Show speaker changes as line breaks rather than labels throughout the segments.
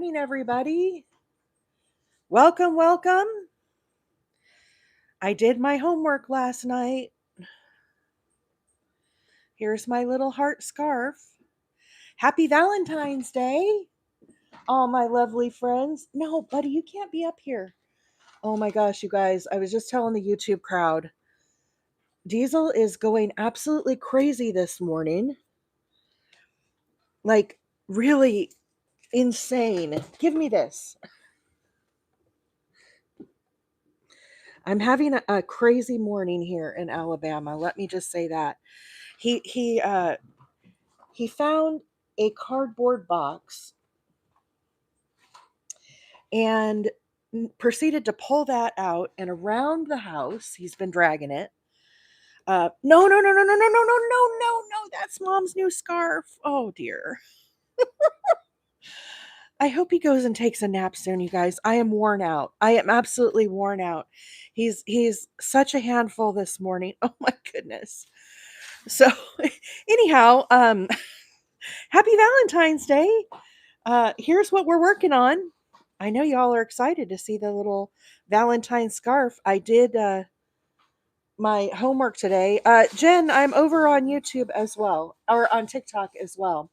Morning, everybody. Welcome, welcome. I did my homework last night. Here's my little heart scarf. Happy Valentine's Day, all my lovely friends. No, buddy, you can't be up here. Oh my gosh, you guys, I was just telling the YouTube crowd. Diesel is going absolutely crazy this morning. Like, really insane. Give me this. I'm having a crazy morning here in Alabama. Let me just say that. He found a cardboard box and proceeded to pull that out and around the house. He's been dragging it. No, no, no, no, no, no, no, no, no, no, no. That's mom's new scarf. Oh dear. I hope he goes and takes a nap soon, you guys. I am worn out. I am absolutely worn out. He's such a handful this morning. Oh my goodness. So anyhow, happy Valentine's Day. Here's what we're working on. I know y'all are excited to see the little Valentine scarf. I did my homework today. Jen, I'm over on YouTube as well, or on TikTok as well.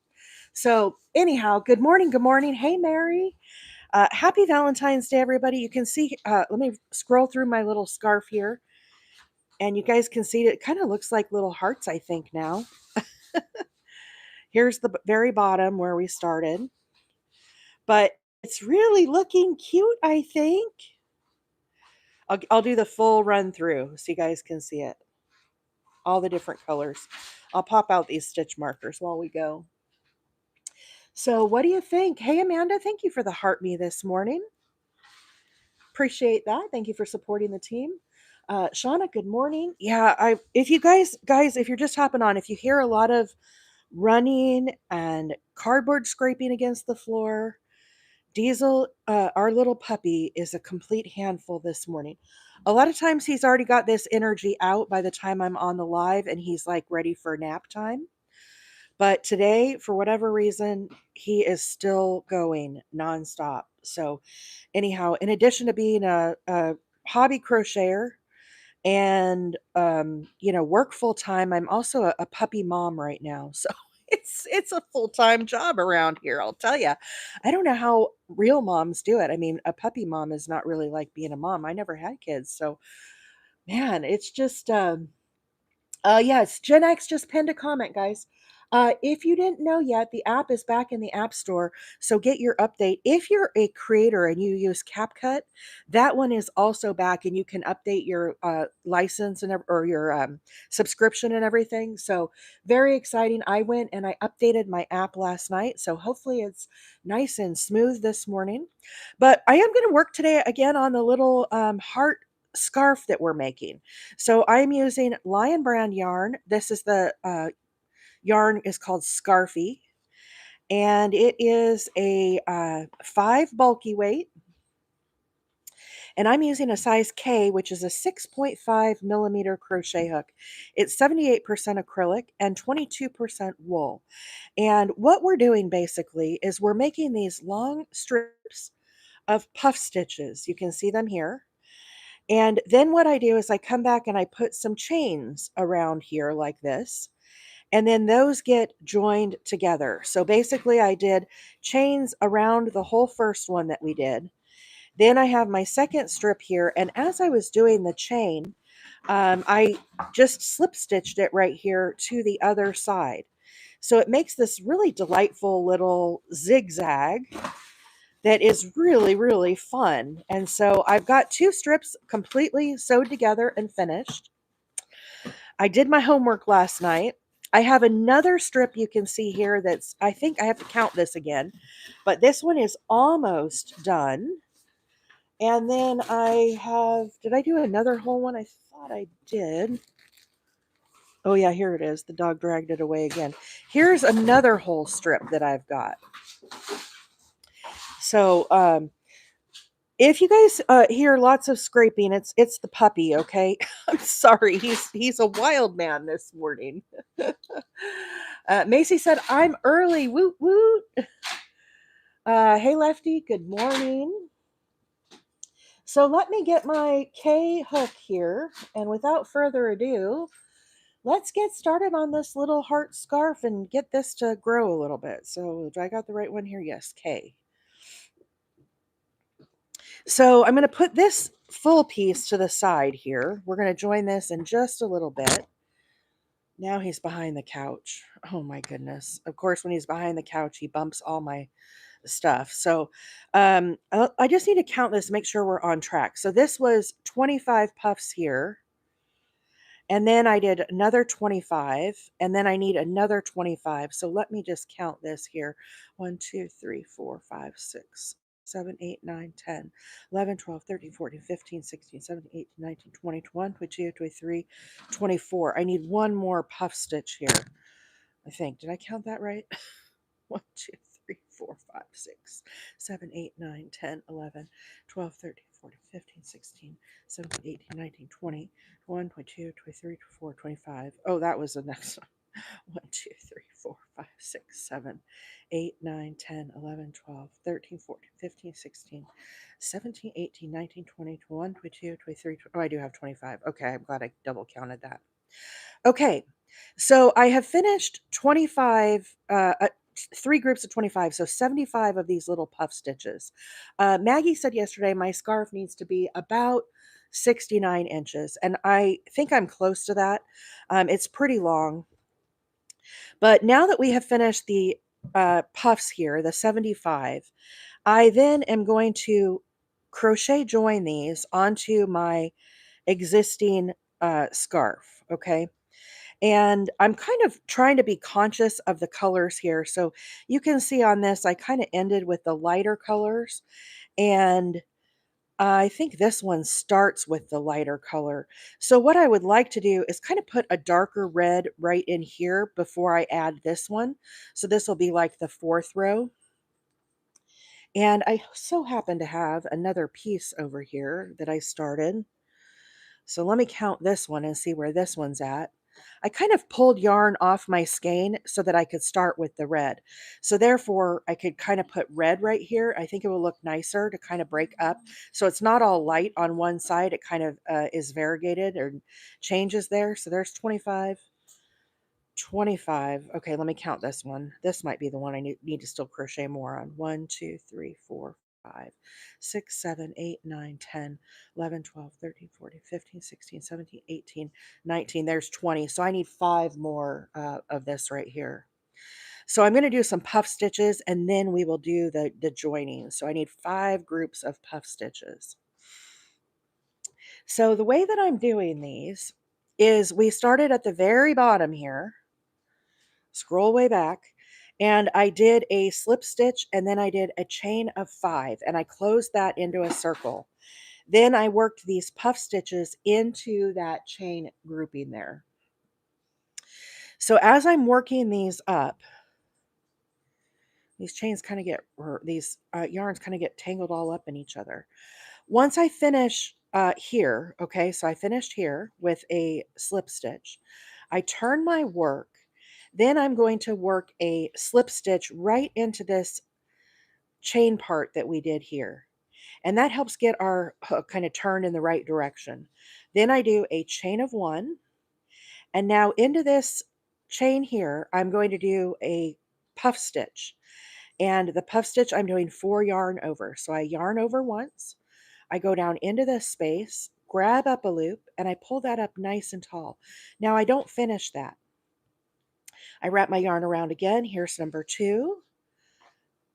So, anyhow, good morning. Good morning. Hey, Mary. Happy Valentine's Day, everybody. You can see, let me scroll through my little scarf here, and you guys can see it kind of looks like little hearts, I think, now. Here's the very bottom where we started. But it's really looking cute, I think. I'll do the full run through so you guys can see it. All the different colors. I'll pop out these stitch markers while we go. So what do you think? Hey, Amanda, thank you for the heart me this morning. Appreciate that. Thank you for supporting the team. Shauna, good morning. Yeah, if you guys, if you're just hopping on, if you hear a lot of running and cardboard scraping against the floor, Diesel, our little puppy, is a complete handful this morning. A lot of times he's already got this energy out by the time I'm on the live and he's like ready for nap time. But today, for whatever reason, he is still going nonstop. So, anyhow, in addition to being a hobby crocheter and work full time, I'm also a puppy mom right now. So it's a full-time job around here, I'll tell you. I don't know how real moms do it. I mean, a puppy mom is not really like being a mom. I never had kids, so man, it's just yes, Gen X just pinned a comment, guys. If you didn't know yet, the app is back in the App Store, so get your update. If you're a creator and you use CapCut, that one is also back, and you can update your license or your subscription and everything. So very exciting. I went and I updated my app last night, so hopefully it's nice and smooth this morning. But I am going to work today again on the little heart scarf that we're making. So I'm using Lion Brand yarn. This is the yarn is called Scarfie, and it is a 5 bulky weight. And I'm using a size K, which is a 6.5 millimeter crochet hook. It's 78% acrylic and 22% wool. And what we're doing basically is we're making these long strips of puff stitches. You can see them here. And then what I do is I come back and I put some chains around here like this. And then those get joined together. So basically I did chains around the whole first one that we did. Then I have my second strip here. And as I was doing the chain, I just slip stitched it right here to the other side. So it makes this really delightful little zigzag that is really, really fun. And so I've got 2 strips completely sewed together and finished. I did my homework last night. I have another strip you can see here that's, I think I have to count this again, but this one is almost done. And then did I do another whole one? I thought I did. Oh yeah, here it is. The dog dragged it away again. Here's another whole strip that I've got. So, if you guys hear lots of scraping, it's the puppy, okay? I'm sorry, he's a wild man this morning. Macy said, "I'm early, woot woot." Hey Lefty, good morning. So let me get my K hook here, and without further ado, let's get started on this little heart scarf and get this to grow a little bit. So do I got the right one here? Yes, K. So I'm going to put this full piece to the side here. We're going to join this in just a little bit. Now he's behind the couch. Oh my goodness. Of course, when he's behind the couch, he bumps all my stuff. So I just need to count this, make sure we're on track. So this was 25 puffs here. And then I did another 25, and then I need another 25. So let me just count this here. 1, 2, 3, 4, 5, 6, 7, 8, 9, 10, 11, 12, 13, 14, 15, 16, 17, 18, 19, 20, 21, 22, 23, 24. I need one more puff stitch here, I think. Did I count that right? 1, 2, 3, 4, 5, 6, 7, 8, 9, 10, 11, 12, 13, 14, 15, 16, 17, 18, 19, 20, 21, 22, 23, 24, 25. Oh, that was the next one. 1, 2, 3, 4, 5, 6, 7, 8, 9, 10, 11, 12, 13, 14, 15, 16, 17, 18, 19, 20, 21, 22, 23. Oh, I do have 25. Okay, I'm glad I double counted that. Okay, so I have finished 25, 3 groups of 25, so 75 of these little puff stitches. Maggie said yesterday my scarf needs to be about 69 inches, and I think I'm close to that. It's pretty long. But now that we have finished the puffs here, the 75, I then am going to crochet join these onto my existing scarf, okay? And I'm kind of trying to be conscious of the colors here. So you can see on this, I kind of ended with the lighter colors. And I think this one starts with the lighter color. So what I would like to do is kind of put a darker red right in here before I add this one. So this will be like the 4th row. And I so happen to have another piece over here that I started. So let me count this one and see where this one's at. I kind of pulled yarn off my skein so that I could start with the red. So therefore, I could kind of put red right here. I think it will look nicer to kind of break up. So it's not all light on one side. It kind of is variegated or changes there. So there's 25. 25. Okay, let me count this one. This might be the one I need to still crochet more on. 1, 2, 3, 4, 5, 6, 7, 8, 9, 10, 11, 12, 13, 14, 15, 16, 17, 18, 19. There's 20. So I need 5 more of this right here. So I'm going to do some puff stitches and then we will do the joining. So I need 5 groups of puff stitches. So the way that I'm doing these is we started at the very bottom here. Scroll way back, and I did a slip stitch and then I did a chain of 5 and I closed that into a circle. Then I worked these puff stitches into that chain grouping there. So as I'm working these up, these chains kind of get, or these yarns kind of get tangled all up in each other. Once I finish here, okay, so I finished here with a slip stitch. I turn my work. Then I'm going to work a slip stitch right into this chain part that we did here. And that helps get our hook kind of turned in the right direction. Then I do a chain of 1. And now into this chain here, I'm going to do a puff stitch. And the puff stitch, I'm doing 4 yarn over. So I yarn over once. I go down into this space, grab up a loop, and I pull that up nice and tall. Now I don't finish that. I wrap my yarn around again. Here's number 2.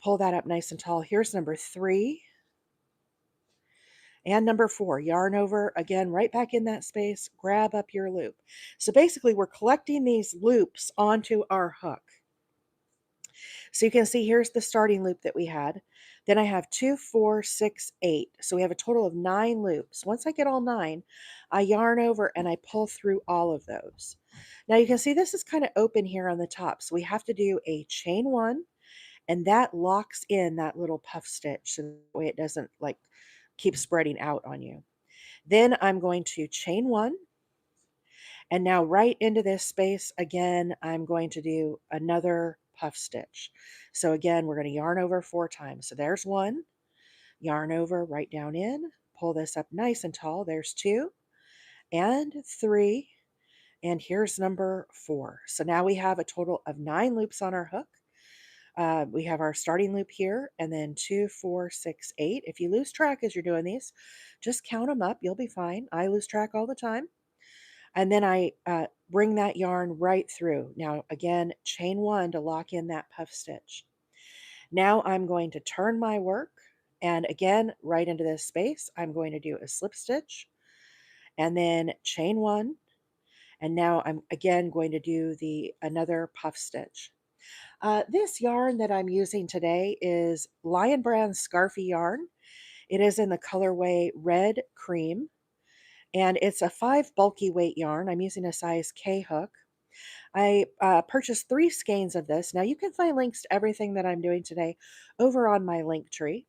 Pull that up nice and tall. Here's number 3. And number 4. Yarn over again, right back in that space. Grab up your loop. So basically, we're collecting these loops onto our hook. So you can see here's the starting loop that we had. Then I have 2, 4, 6, 8. So we have a total of 9 loops. Once I get all 9, I yarn over and I pull through all of those. Now you can see this is kind of open here on the top. So we have to do a chain 1, and that locks in that little puff stitch so that way it doesn't like keep spreading out on you. Then I'm going to chain 1. And now right into this space again, I'm going to do another puff stitch. So again, we're going to yarn over 4 times. So there's 1, yarn over, right down in, pull this up nice and tall. There's 2 and 3, and here's number 4. So now we have a total of 9 loops on our hook. We have our starting loop here, and then 2, 4, 6, 8. If you lose track as you're doing these, just count them up. You'll be fine. I lose track all the time. And then I bring that yarn right through. Now, again, chain 1 to lock in that puff stitch. Now I'm going to turn my work, and again, right into this space, I'm going to do a slip stitch, and then chain 1, and now I'm again going to do another puff stitch. This yarn that I'm using today is Lion Brand Scarfie yarn. It is in the colorway Red Cream, and it's a 5 bulky weight yarn. I'm using a size K hook. I purchased 3 skeins of this. Now you can find links to everything that I'm doing today over on my link tree.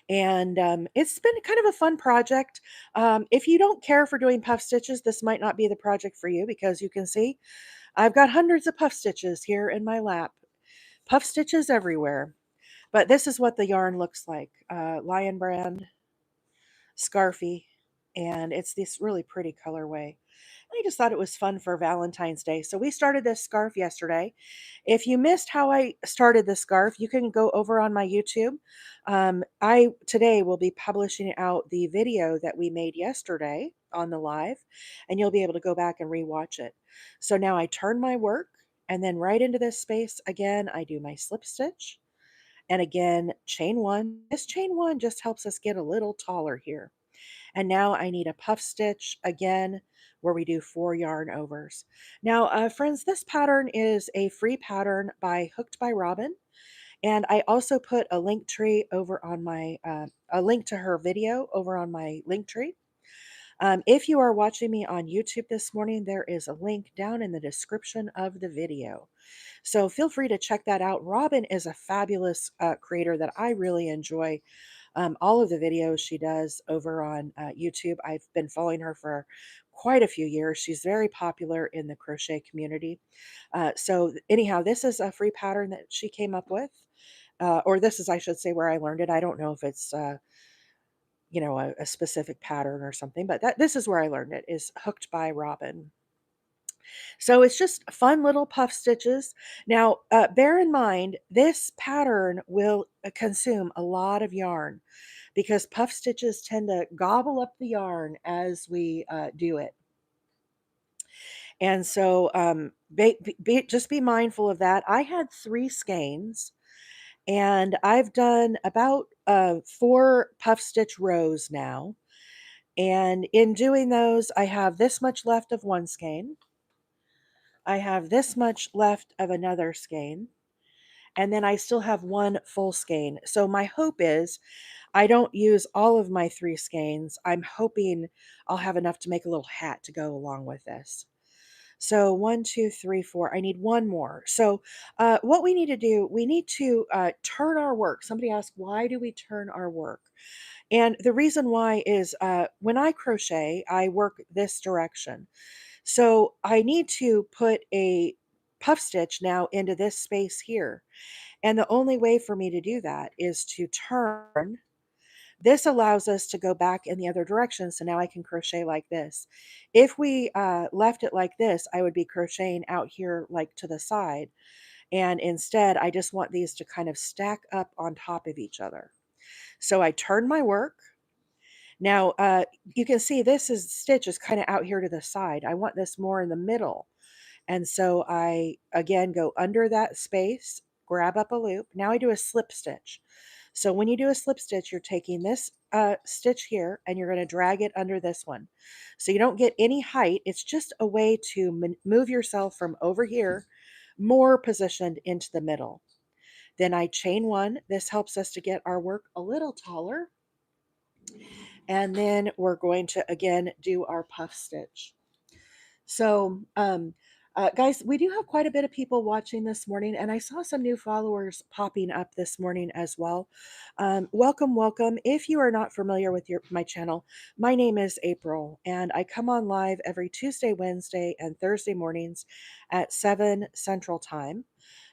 And it's been kind of a fun project. If you don't care for doing puff stitches, this might not be the project for you, because you can see I've got hundreds of puff stitches here in my lap. Puff stitches everywhere. But this is what the yarn looks like. Lion Brand Scarfie, and it's this really pretty colorway. I just thought it was fun for Valentine's Day. So we started this scarf yesterday. If you missed how I started the scarf, you can go over on my YouTube. I today will be publishing out the video that we made yesterday on the live, and you'll be able to go back and rewatch it. So now I turn my work, and then right into this space again, I do my slip stitch, and again, chain 1. This chain 1 just helps us get a little taller here. And now I need a puff stitch again, where we do 4 yarn overs. Now, friends, this pattern is a free pattern by Hooked by Robin. And I also put a link tree over on a link to her video over on my link tree. If you are watching me on YouTube this morning, there is a link down in the description of the video. So feel free to check that out. Robin is a fabulous creator that I really enjoy all of the videos she does over on YouTube. I've been following her for quite a few years. She's very popular in the crochet community. So anyhow, this is a free pattern that she came up with. Or this is, I should say, where I learned it. I don't know if it's, a specific pattern or something, but this is where I learned it, is Hooked by Robin. So it's just fun little puff stitches. Now, bear in mind, this pattern will consume a lot of yarn, because puff stitches tend to gobble up the yarn as we do it. And so just be mindful of that. I had 3 skeins, and I've done about 4 puff stitch rows now. And in doing those, I have this much left of one skein. I have this much left of another skein, and then I still have 1 full skein. So my hope is I don't use all of my 3 skeins. I'm hoping I'll have enough to make a little hat to go along with this. So 1, 2, 3, 4. I need 1 more. So what we need to do, we need to turn our work. Somebody asked, why do we turn our work? And the reason why is when I crochet, I work this direction. So I need to put a puff stitch now into this space here. And the only way for me to do that is to turn. This allows us to go back in the other direction. So now I can crochet like this. If we left it like this, I would be crocheting out here like to the side. And instead, I just want these to kind of stack up on top of each other. So I turn my work. Now, you can see stitch is kind of out here to the side. I want this more in the middle. And so I, again, go under that space, grab up a loop. Now I do a slip stitch. So when you do a slip stitch, you're taking this stitch here and you're going to drag it under this one. So you don't get any height. It's just a way to move yourself from over here, more positioned into the middle. Then I chain 1. This helps us to get our work a little taller. And then we're going to, again, do our puff stitch. So, guys, we do have quite a bit of people watching this morning, and I saw some new followers popping up this morning as well. Welcome, welcome. If you are not familiar with my channel, my name is April, and I come on live every Tuesday, Wednesday, and Thursday mornings at 7 Central Time.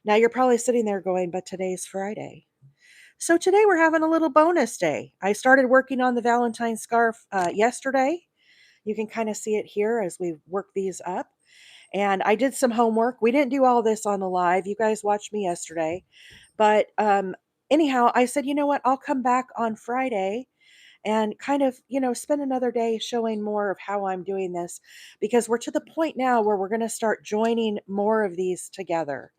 Now you're probably sitting there going, but today's Friday. So today we're having a little bonus day. I started working on the Valentine scarf yesterday. You can kind of see it here as we work these up. And I did some homework. We didn't do all this on the live. You guys watched me yesterday. But anyhow, I said, you know what? I'll come back on Friday and kind of, spend another day showing more of how I'm doing this, because we're to the point now where we're going to start joining more of these together.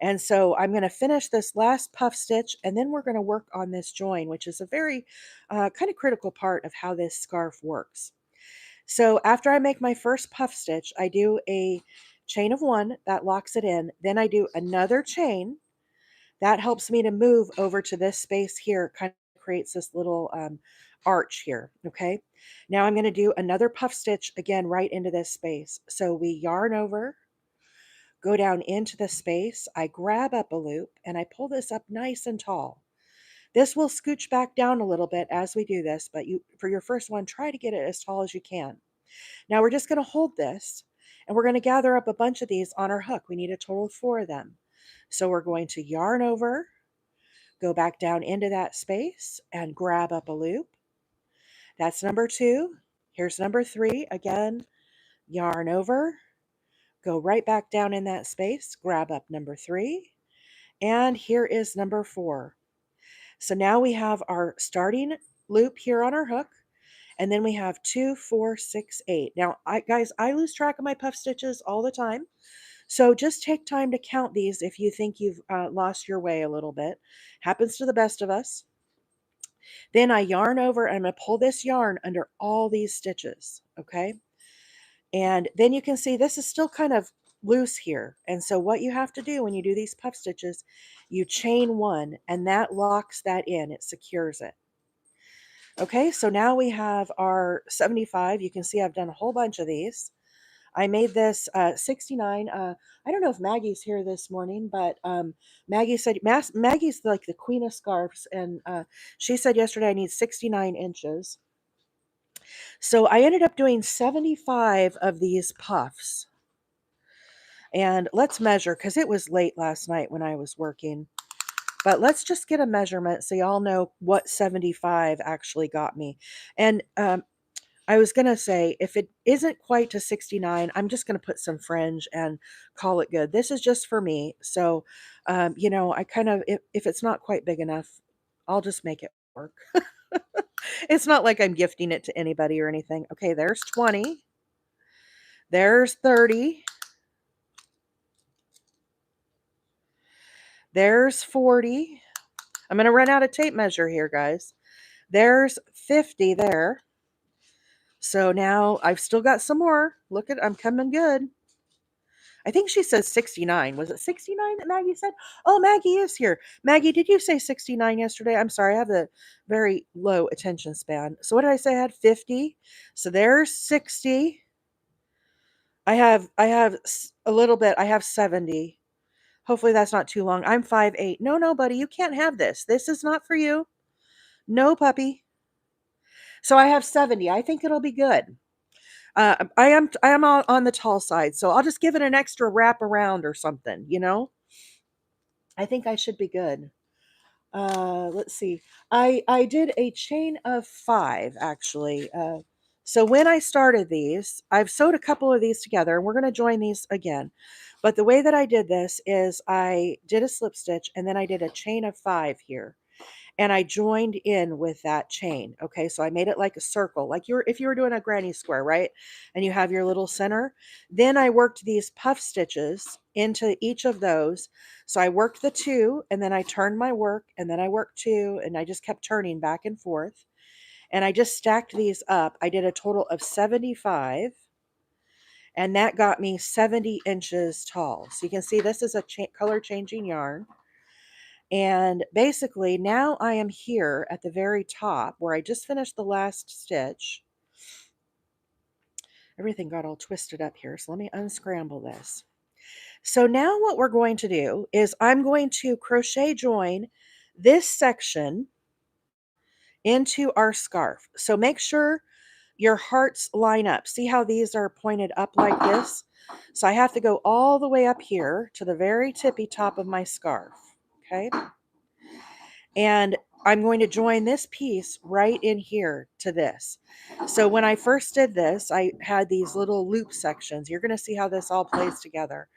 And so I'm going to finish this last puff stitch, and then we're going to work on this join, which is a very kind of critical part of how this scarf works. So after I make my first puff stitch, I do a chain of one that locks it in. Then I do another chain that helps me to move over to this space here, kind of creates this little arch here. Okay. Now I'm going to do another puff stitch again right into this space. So we yarn over, go down into the space. I grab up a loop and I pull this up nice and tall. This will scooch back down a little bit as we do this, but for your first one, try to get it as tall as you can. Now we're just going to hold this and we're going to gather up a bunch of these on our hook. We need a total of 4 of them. So we're going to yarn over, go back down into that space and grab up a loop. That's number 2. Here's number 3. Again, yarn over, go right back down in that space, grab up number 3. And here is number 4. So now we have our starting loop here on our hook. And then we have 2, 4, 6, 8. Now, guys, I lose track of my puff stitches all the time. So just take time to count these if you think you've lost your way a little bit. Happens to the best of us. Then I yarn over and I'm going to pull this yarn under all these stitches. Okay. And then you can see this is still kind of loose here. And so what you have to do when you do these puff stitches, you chain one and that locks that in. It secures it. Okay, so now we have our 75. You can see I've done a whole bunch of these. I made this 69. I don't know if Maggie's here this morning, but Maggie said, Maggie's like the queen of scarves, and she said yesterday I need 69 inches. So I ended up doing 75 of these puffs. And let's measure, because it was late last night when I was working. But let's just get a measurement so y'all know what 75 actually got me. And I was going to say, if it isn't quite to 69, I'm just going to put some fringe and call it good. This is just for me. So, I kind of, if it's not quite big enough, I'll just make it work. It's not like I'm gifting it to anybody or anything. Okay, there's 20. There's 30. There's 40. I'm going to run out of tape measure here, guys. There's 50 there. So now I've still got some more. Look I'm coming good. I think she says 69. Was it 69 that Maggie said? Oh, Maggie is here. Maggie, did you say 69 yesterday? I'm sorry, I have a very low attention span. So what did I say? I had 50. So there's 60. I have a little bit. I have 70. Hopefully that's not too long. I'm 5'8". No, buddy, you can't have this. This is not for you. No, puppy. So I have 70. I think it'll be good. I am on the tall side, so I'll just give it an extra wrap around or something, I think I should be good. Let's see. I did a chain of 5 actually. So when I started these, I've sewed a couple of these together and we're going to join these again. But the way that I did this is I did a slip stitch and then I did a chain of 5 here. And I joined in with that chain. Okay, so I made it like a circle, like if you were doing a granny square, right? And you have your little center. Then I worked these puff stitches into each of those. So I worked the 2 and then I turned my work and then I worked 2 and I just kept turning back and forth. And I just stacked these up. I did a total of 75 and that got me 70 inches tall. So you can see this is a color changing yarn. And basically now I am here at the very top where I just finished the last stitch. Everything got all twisted up here. So let me unscramble this. So now what we're going to do is I'm going to crochet join this section into our scarf. So make sure your hearts line up. See how these are pointed up like this? So I have to go all the way up here to the very tippy top of my scarf. Okay. And I'm going to join this piece right in here to this. So when I first did this, I had these little loop sections. You're going to see how this all plays together.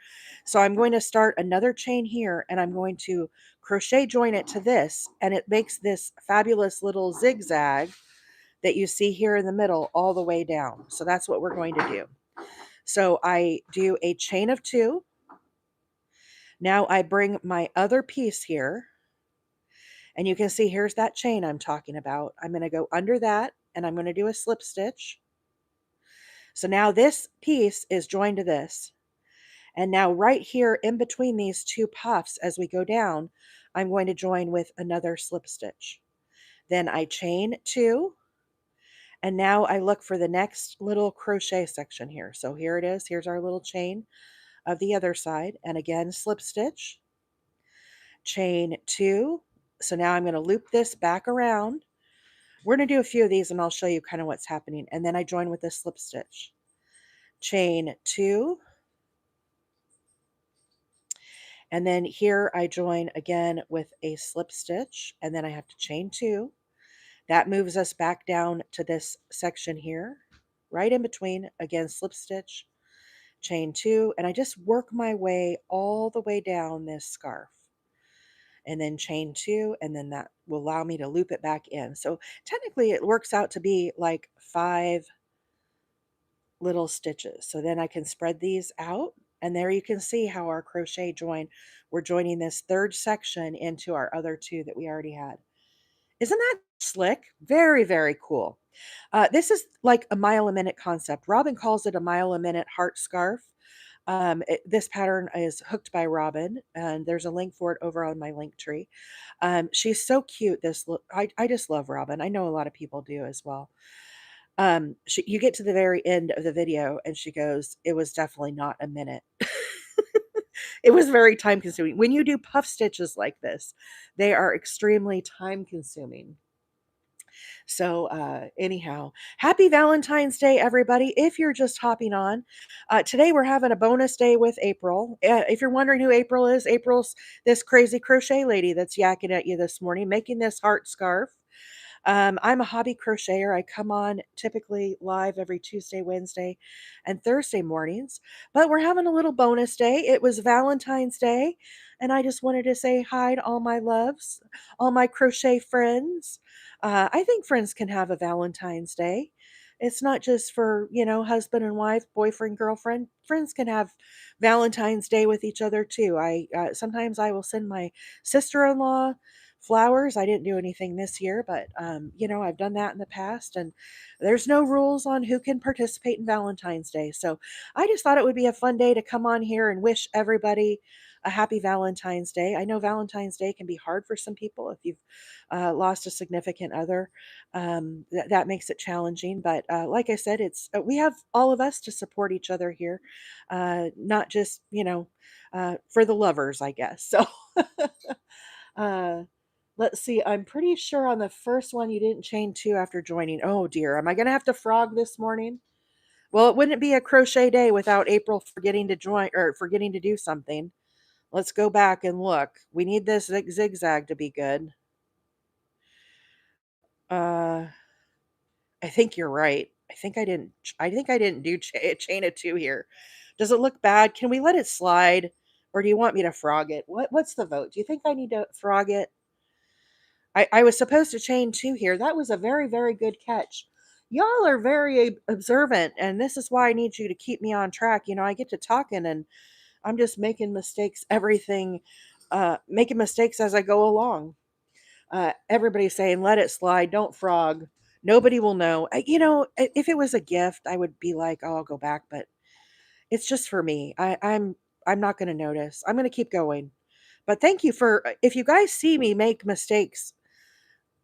So I'm going to start another chain here, and I'm going to crochet join it to this, and it makes this fabulous little zigzag that you see here in the middle all the way down. So that's what we're going to do. So I do a chain of 2. Now I bring my other piece here, and you can see here's that chain I'm talking about. I'm going to go under that, and I'm going to do a slip stitch. So now this piece is joined to this. And now right here in between these 2 puffs as we go down, I'm going to join with another slip stitch. Then I chain 2, and now I look for the next little crochet section here. So here it is. Here's our little chain of the other side, and again slip stitch, chain 2. So now I'm going to loop this back around. We're going to do a few of these and I'll show you kind of what's happening. And then I join with a slip stitch, chain 2, and then here I join again with a slip stitch, and then I have to chain 2. That moves us back down to this section here, right in between, again slip stitch, chain 2, and I just work my way all the way down this scarf, and then chain 2, and then that will allow me to loop it back in. So technically it works out to be like 5 little stitches. So then I can spread these out, and there you can see how our crochet join, we're joining this third section into our other 2 that we already had. Isn't that slick? Very, very cool. This is like a mile a minute concept. Robin calls it a mile a minute heart scarf. This pattern is hooked by Robin, and there's a link for it over on my link tree. She's so cute. I just love Robin. I know a lot of people do as well. You get to the very end of the video, and she goes, "It was definitely not a minute." It was very time consuming. When you do puff stitches like this, they are extremely time consuming. So, anyhow, happy Valentine's Day, everybody. If you're just hopping on, today we're having a bonus day with April. If you're wondering who April is, April's this crazy crochet lady that's yakking at you this morning, making this heart scarf. I'm a hobby crocheter. I come on typically live every Tuesday, Wednesday, and Thursday mornings. But we're having a little bonus day. It was Valentine's Day, and I just wanted to say hi to all my loves, all my crochet friends. I think friends can have a Valentine's Day. It's not just for, husband and wife, boyfriend, girlfriend. Friends can have Valentine's Day with each other too. I sometimes I will send my sister-in-law flowers. I didn't do anything this year, but I've done that in the past, and there's no rules on who can participate in Valentine's Day. So I just thought it would be a fun day to come on here and wish everybody a happy Valentine's Day. I know Valentine's Day can be hard for some people if you've lost a significant other. That makes it challenging, but like I said, it's we have all of us to support each other here, not just for the lovers, I guess. So. uh, Let's see. I'm pretty sure on the first one you didn't chain 2 after joining. Oh dear. Am I going to have to frog this morning? Well, it wouldn't be a crochet day without April forgetting to join or forgetting to do something. Let's go back and look. We need this zigzag to be good. Uh, I think you're right. I think I didn't do a chain of 2 here. Does it look bad? Can we let it slide? Or do you want me to frog it? What's the vote? Do you think I need to frog it? I was supposed to chain 2 here. That was a very, very good catch. Y'all are very observant, and this is why I need you to keep me on track. I get to talking, and I'm just making mistakes, making mistakes as I go along. Everybody's saying, let it slide, don't frog. Nobody will know. If it was a gift, I would be like, oh, I'll go back, but it's just for me. I'm not going to notice. I'm going to keep going. But thank you if you guys see me make mistakes,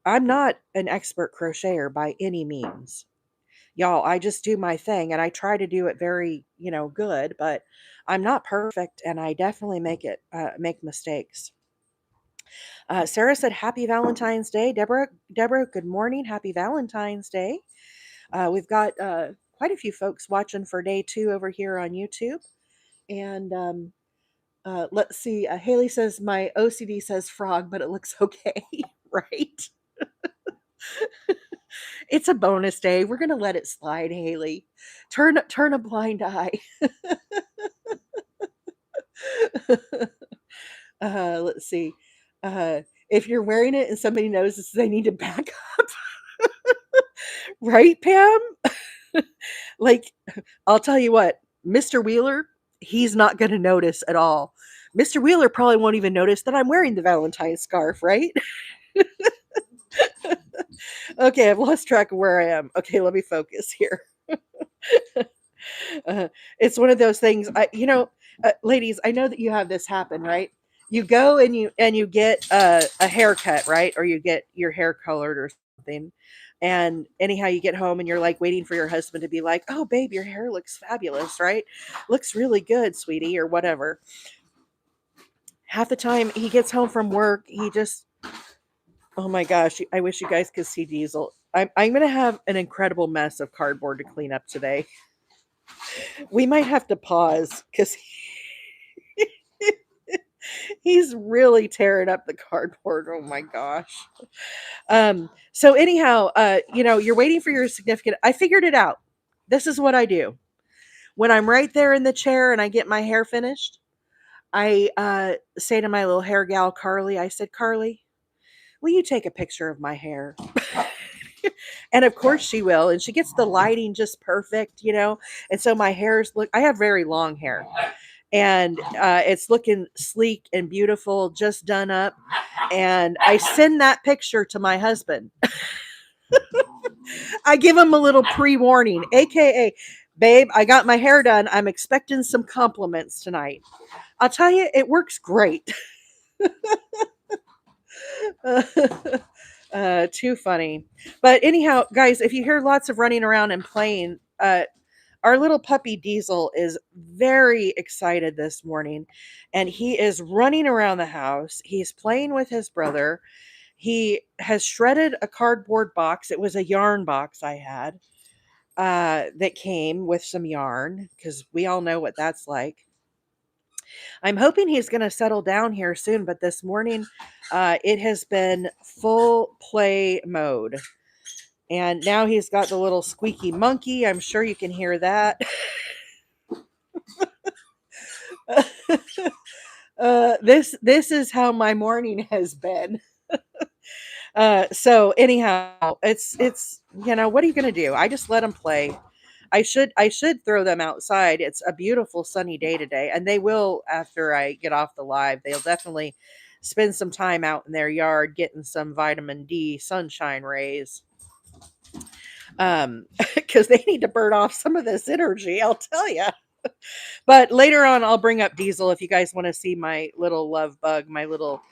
I'm not an expert crocheter by any means. Y'all, I just do my thing and I try to do it very, good, but I'm not perfect and I definitely make mistakes. Sarah said, Happy Valentine's Day. Deborah, good morning. Happy Valentine's Day. We've got quite a few folks watching for day 2 over here on YouTube. And let's see. Haley says my OCD says frog, but it looks okay, right? It's a bonus day. We're gonna let it slide, Haley. Turn a blind eye. Let's see. If you're wearing it and somebody notices, they need to back up, right, Pam? Like, I'll tell you what, Mr. Wheeler, he's not going to notice at all. Mr. Wheeler probably won't even notice that I'm wearing the Valentine scarf, right? Okay, I've lost track of where I am. Okay, let me focus here. It's one of those things. Ladies, I know that you have this happen, right? You go and you get a haircut, right? Or you get your hair colored or something. And anyhow, you get home and you're like waiting for your husband to be like, "Oh, babe, your hair looks fabulous, right? Looks really good, sweetie," or whatever. Half the time he gets home from work, he just, oh my gosh, I wish you guys could see Diesel. I'm gonna have an incredible mess of cardboard to clean up today. We might have to pause because he's really tearing up the cardboard. Oh my gosh. So anyhow, you're waiting for your significant. I figured it out. This is what I do. When I'm right there in the chair and I get my hair finished, I say to my little hair gal, Carly, I said, Carly, will you take a picture of my hair? And of course she will. And she gets the lighting just perfect. And so my hair's I have very long hair. And it's looking sleek and beautiful, just done up. And I send that picture to my husband. I give him a little pre-warning, aka, babe, I got my hair done. I'm expecting some compliments tonight. I'll tell you, it works great. Too funny. But anyhow, guys, if you hear lots of running around and playing, our little puppy Diesel is very excited this morning, and he is running around the house. He's playing with his brother. He has shredded a cardboard box. It was a yarn box I had that came with some yarn, because we all know what that's like. I'm hoping he's going to settle down here soon, but this morning it has been full play mode. And now he's got the little squeaky monkey. I'm sure you can hear that. This is how my morning has been. So anyhow, it's what are you gonna do? I just let them play. I should throw them outside. It's a beautiful sunny day today, and they will after I get off the live. They'll definitely spend some time out in their yard getting some vitamin D sunshine rays. Because they need to burn off some of this energy, I'll tell you. But later on, I'll bring up Diesel if you guys want to see my little love bug, my little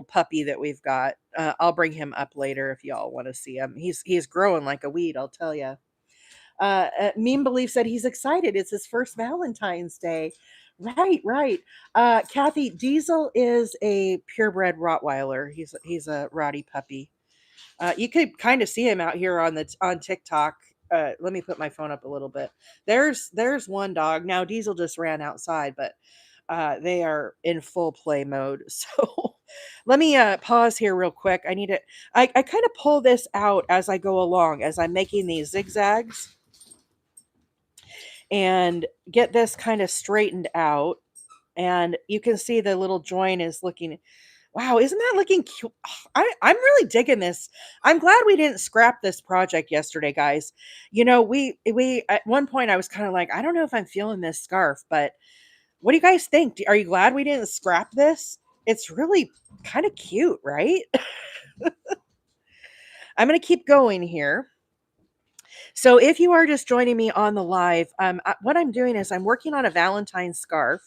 puppy that we've got. I'll bring him up later if y'all want to see him. He's growing like a weed, I'll tell you. Meme Belief said he's excited. It's his first Valentine's Day. Right, right. Kathy, Diesel is a purebred Rottweiler. He's a Rottie puppy. You could kind of see him out here on TikTok. Let me put my phone up a little bit. There's one dog. Now Diesel just ran outside, but they are in full play mode. So let me pause here real quick. I kind of pull this out as I go along, as I'm making these zigzags, and get this kind of straightened out. And you can see the little joint is looking. Wow, isn't that looking cute? I'm really digging this. I'm glad we didn't scrap this project yesterday, guys. We at one point I was kind of like, I don't know if I'm feeling this scarf, but what do you guys think? Are you glad we didn't scrap this? It's really kind of cute, right? I'm going to keep going here. So if you are just joining me on the live, what I'm doing is I'm working on a Valentine scarf.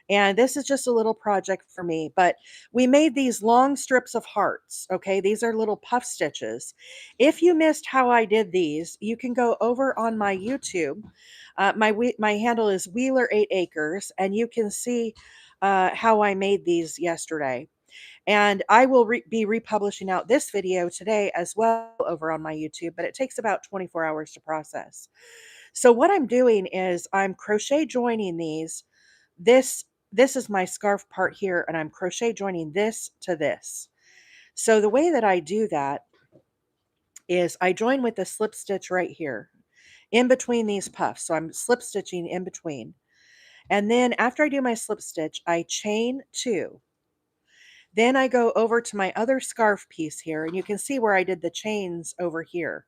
And this is just a little project for me, but we made these long strips of hearts. Okay. These are little puff stitches. If you missed how I did these, you can go over on my YouTube. My handle is Wheeler 8 Acres, and you can see how I made these yesterday. And I will be republishing out this video today as well over on my YouTube, but it takes about 24 hours to process. So what I'm doing is I'm crochet joining these. This this is my scarf part here, and I'm crochet joining this to this. So the way that I do that is I join with the slip stitch right here in between these puffs. So I'm slip stitching in between. And then after I do my slip stitch, I chain two. Then I go over to my other scarf piece here, and you can see where I did the chains over here.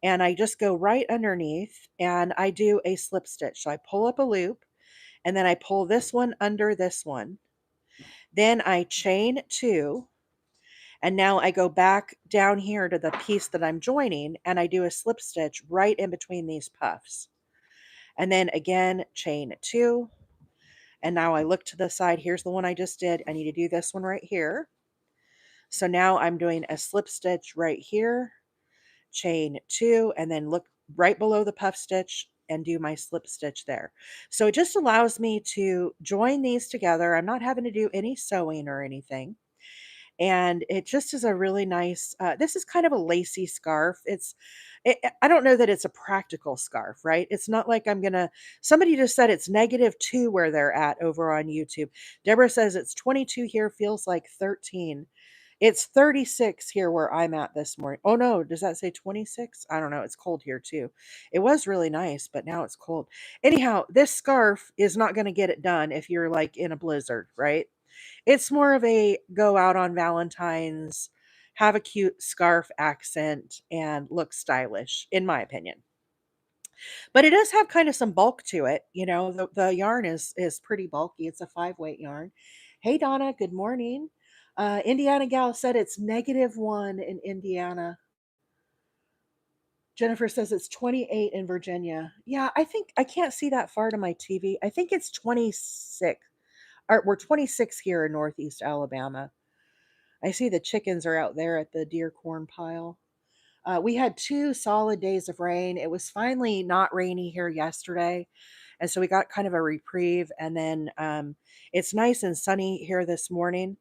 And I just go right underneath and I do a slip stitch. So I pull up a loop and then I pull this one under this one. Then I chain two. And now I go back down here to the piece that I'm joining and I do a slip stitch right in between these puffs. And then again, chain two. And now I look to the side. Here's the one I just did. I need to do this one right here. So now I'm doing a slip stitch right here, chain two, and then look right below the puff stitch and do my slip stitch there. So it just allows me to join these together. I'm not having to do any sewing or anything. And it just is a really nice, this is kind of a lacy scarf. I don't know that it's a practical scarf, right? It's not like I'm gonna, somebody just said it's -2 where they're at over on YouTube. Deborah says it's 22 here, feels like 13. It's 36 here where I'm at this morning. Oh no, does that say 26? I don't know. It's cold here too. It was really nice, but now it's cold. Anyhow, this scarf is not going to get it done if you're like in a blizzard, right? It's more of a go out on Valentine's, have a cute scarf accent, and look stylish, in my opinion. But it does have kind of some bulk to it. The yarn is pretty bulky. It's a 5-weight yarn. Hey Donna, good morning. Indiana Gal said it's -1 in Indiana. Jennifer says it's 28 in Virginia. Yeah, I think I can't see that far to my TV. I think it's 26. Or we're 26 here in Northeast Alabama. I see the chickens are out there at the deer corn pile. We had 2 solid days of rain. It was finally not rainy here yesterday, and so we got kind of a reprieve. And then it's nice and sunny here this morning.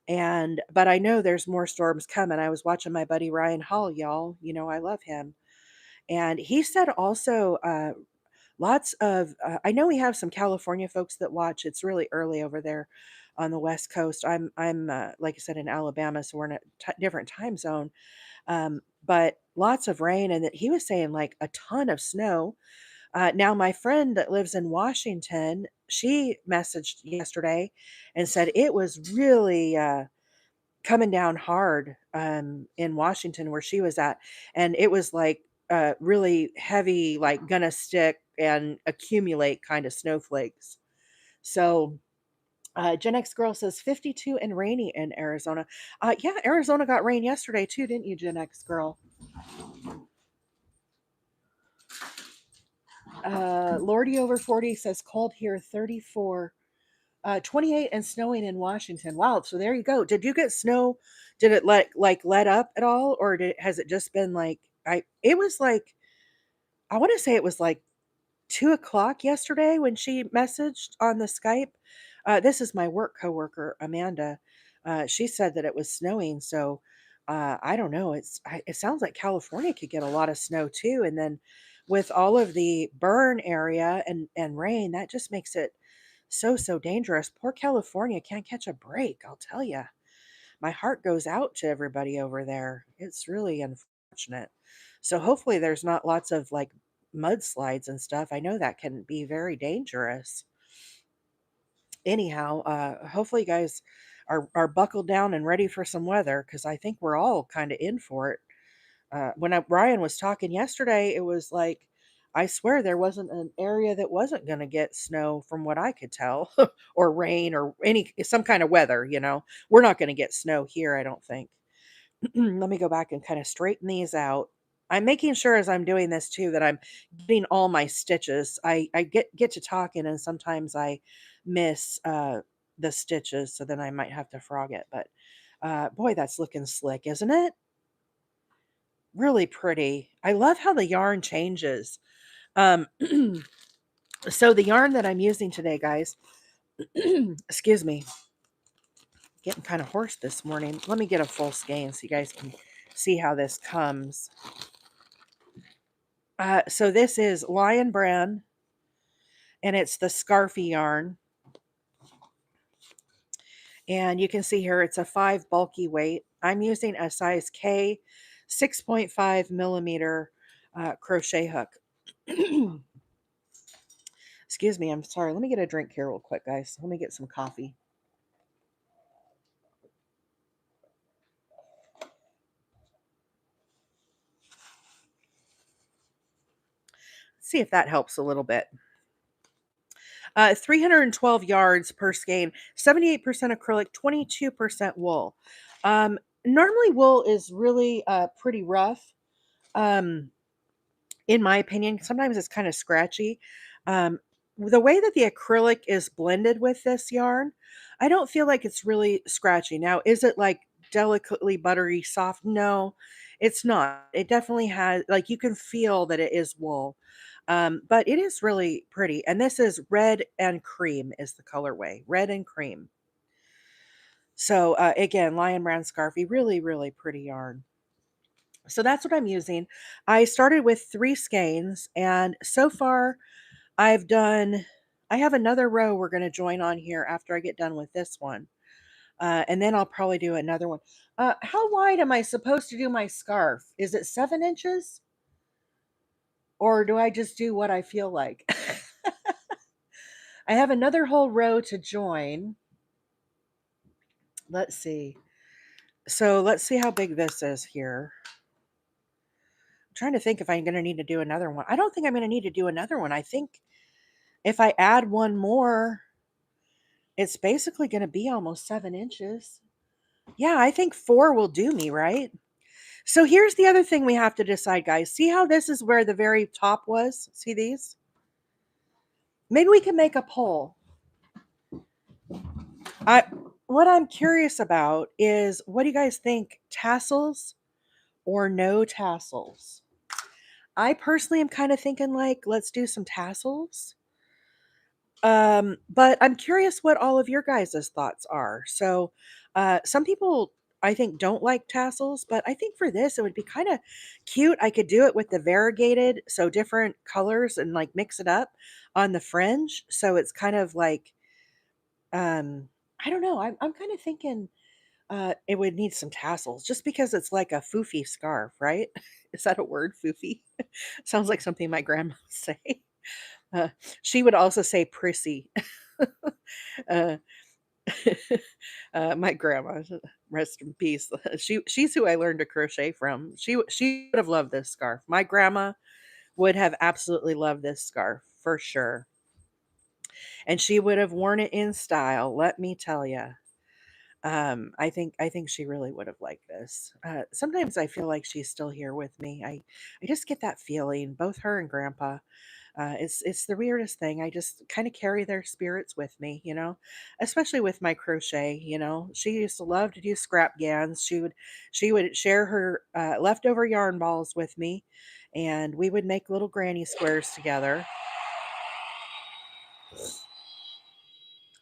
And but I know there's more storms coming. I was watching my buddy Ryan Hall, y'all. I love him, and he said also lots of. I know we have some California folks that watch. It's really early over there on the West Coast. I'm like I said in Alabama, so we're in a different time zone. But lots of rain, and that he was saying like a ton of snow. Now, my friend that lives in Washington, she messaged yesterday and said it was really coming down hard in Washington where she was at, and it was like really heavy, like gonna stick and accumulate kind of snowflakes. So Gen X Girl says 52 and rainy in Arizona. Yeah, Arizona got rain yesterday too, didn't you, Gen X Girl? Lordy over 40 says cold here, 34. 28 and snowing in Washington. Wow, so there you go. Did you get snow? Did it let up at all, or has it just been like it was like I want to say it was like 2 o'clock yesterday when she messaged on the Skype. This is my work coworker, Amanda. She said that it was snowing. So I don't know. It sounds like California could get a lot of snow too. And then with all of the burn area and rain, that just makes it so dangerous. Poor California can't catch a break. I'll tell you. My heart goes out to everybody over there. It's really unfortunate. So hopefully there's not lots of like mudslides and stuff. I know that can be very dangerous. Anyhow, hopefully you guys are buckled down and ready for some weather because I think we're all kind of in for it. Brian was talking yesterday, it was like I swear there wasn't an area that wasn't going to get snow from what I could tell, or rain or some kind of weather. We're not going to get snow here, I don't think. Let me go back and kind of straighten these out. I'm making sure as I'm doing this too that I'm getting all my stitches. I get to talking and sometimes I miss the stitches, so then I might have to frog it. But boy, that's looking slick, isn't it? Really pretty. I love how the yarn changes. Um, so the yarn that I'm using today, guys, excuse me, getting kind of hoarse this morning. Let me get a full skein so you guys can see how this comes. So this is Lion Brand, and it's the Scarfie yarn. And you can see here it's a 5 bulky weight. I'm using a size K 6.5 millimeter crochet hook. Excuse me, I'm sorry. Let me get a drink here real quick, guys. Let me get some coffee. See if that helps a little bit. 312 yards per skein, 78% acrylic, 22% wool. Normally, wool is really pretty rough. Um, in my opinion, sometimes it's kind of scratchy. Um, the way that the acrylic is blended with this yarn, I don't feel like it's really scratchy. Now, is it like delicately buttery soft? No, it's not. It definitely has, like, you can feel that it is wool. But it is really pretty. And this is red and cream is the colorway, red and cream. So again, Lion Brand Scarfie, really, really pretty yarn. So that's what I'm using. I started with 3 skeins, and so far I have another row we're going to join on here after I get done with this one. And then I'll probably do another one. How wide am I supposed to do my scarf? Is it 7 inches? Or do I just do what I feel like? I have another whole row to join. Let's see. So let's see how big this is here. I'm trying to think if I'm going to need to do another one. I don't think I'm going to need to do another one. I think if I add one more, it's basically going to be almost 7 inches. Yeah, I think 4 will do me, right? So here's the other thing we have to decide, guys. See how this is where the very top was? See these? Maybe we can make a poll. I what I'm curious about is, what do you guys think? Tassels or no tassels? I personally am kind of thinking like, let's do some tassels. But I'm curious what all of your guys' thoughts are. So, some people I think don't like tassels, but I think for this it would be kind of cute. I could do it with the variegated, so different colors and like mix it up on the fringe. So it's kind of like, um, I don't know. I'm kind of thinking it would need some tassels just because it's like a foofy scarf, right? Is that a word, foofy? Sounds like something my grandma would say. Uh, she would also say prissy. uh, my grandma, rest in peace. She's who I learned to crochet from. She would have loved this scarf. My grandma would have absolutely loved this scarf for sure, and she would have worn it in style. Let me tell you. I think she really would have liked this. Sometimes I feel like she's still here with me. I just get that feeling. Both her and Grandpa. It's the weirdest thing. I just kind of carry their spirits with me, especially with my crochet. She used to love to do scrap gans. She would share her leftover yarn balls with me, and we would make little granny squares together.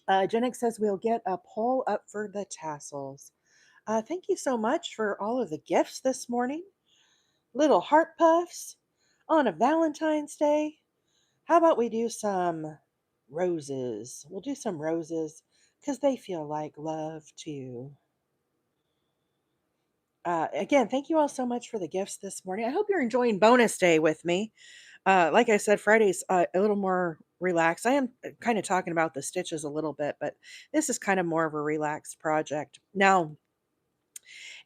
Jenix says we'll get a poll up for the tassels. Thank you so much for all of the gifts this morning. Little heart puffs on a Valentine's Day. How about we do some roses? We'll do some roses because they feel like love too. Again, thank you all so much for the gifts this morning. I hope you're enjoying bonus day with me. Like I said, Friday's a little more relaxed. I am kind of talking about the stitches a little bit, but this is kind of more of a relaxed project. Now,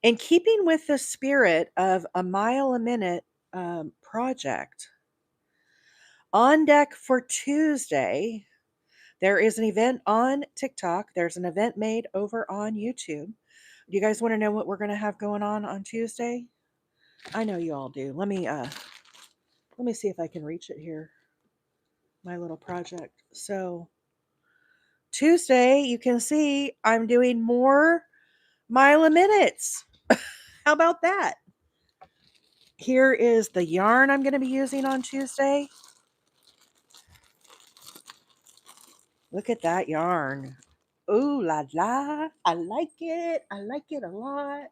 in keeping with the spirit of a mile a minute project, on deck for Tuesday, there is an event on TikTok. There's an event made over on YouTube. Do you guys want to know what we're going to have going on Tuesday? I know you all do. Let me see if I can reach it here. My little project. So Tuesday, you can see I'm doing more mile a minutes. How about that? Here is the yarn I'm going to be using on Tuesday. Look at that yarn. Ooh la la. I like it. I like it a lot.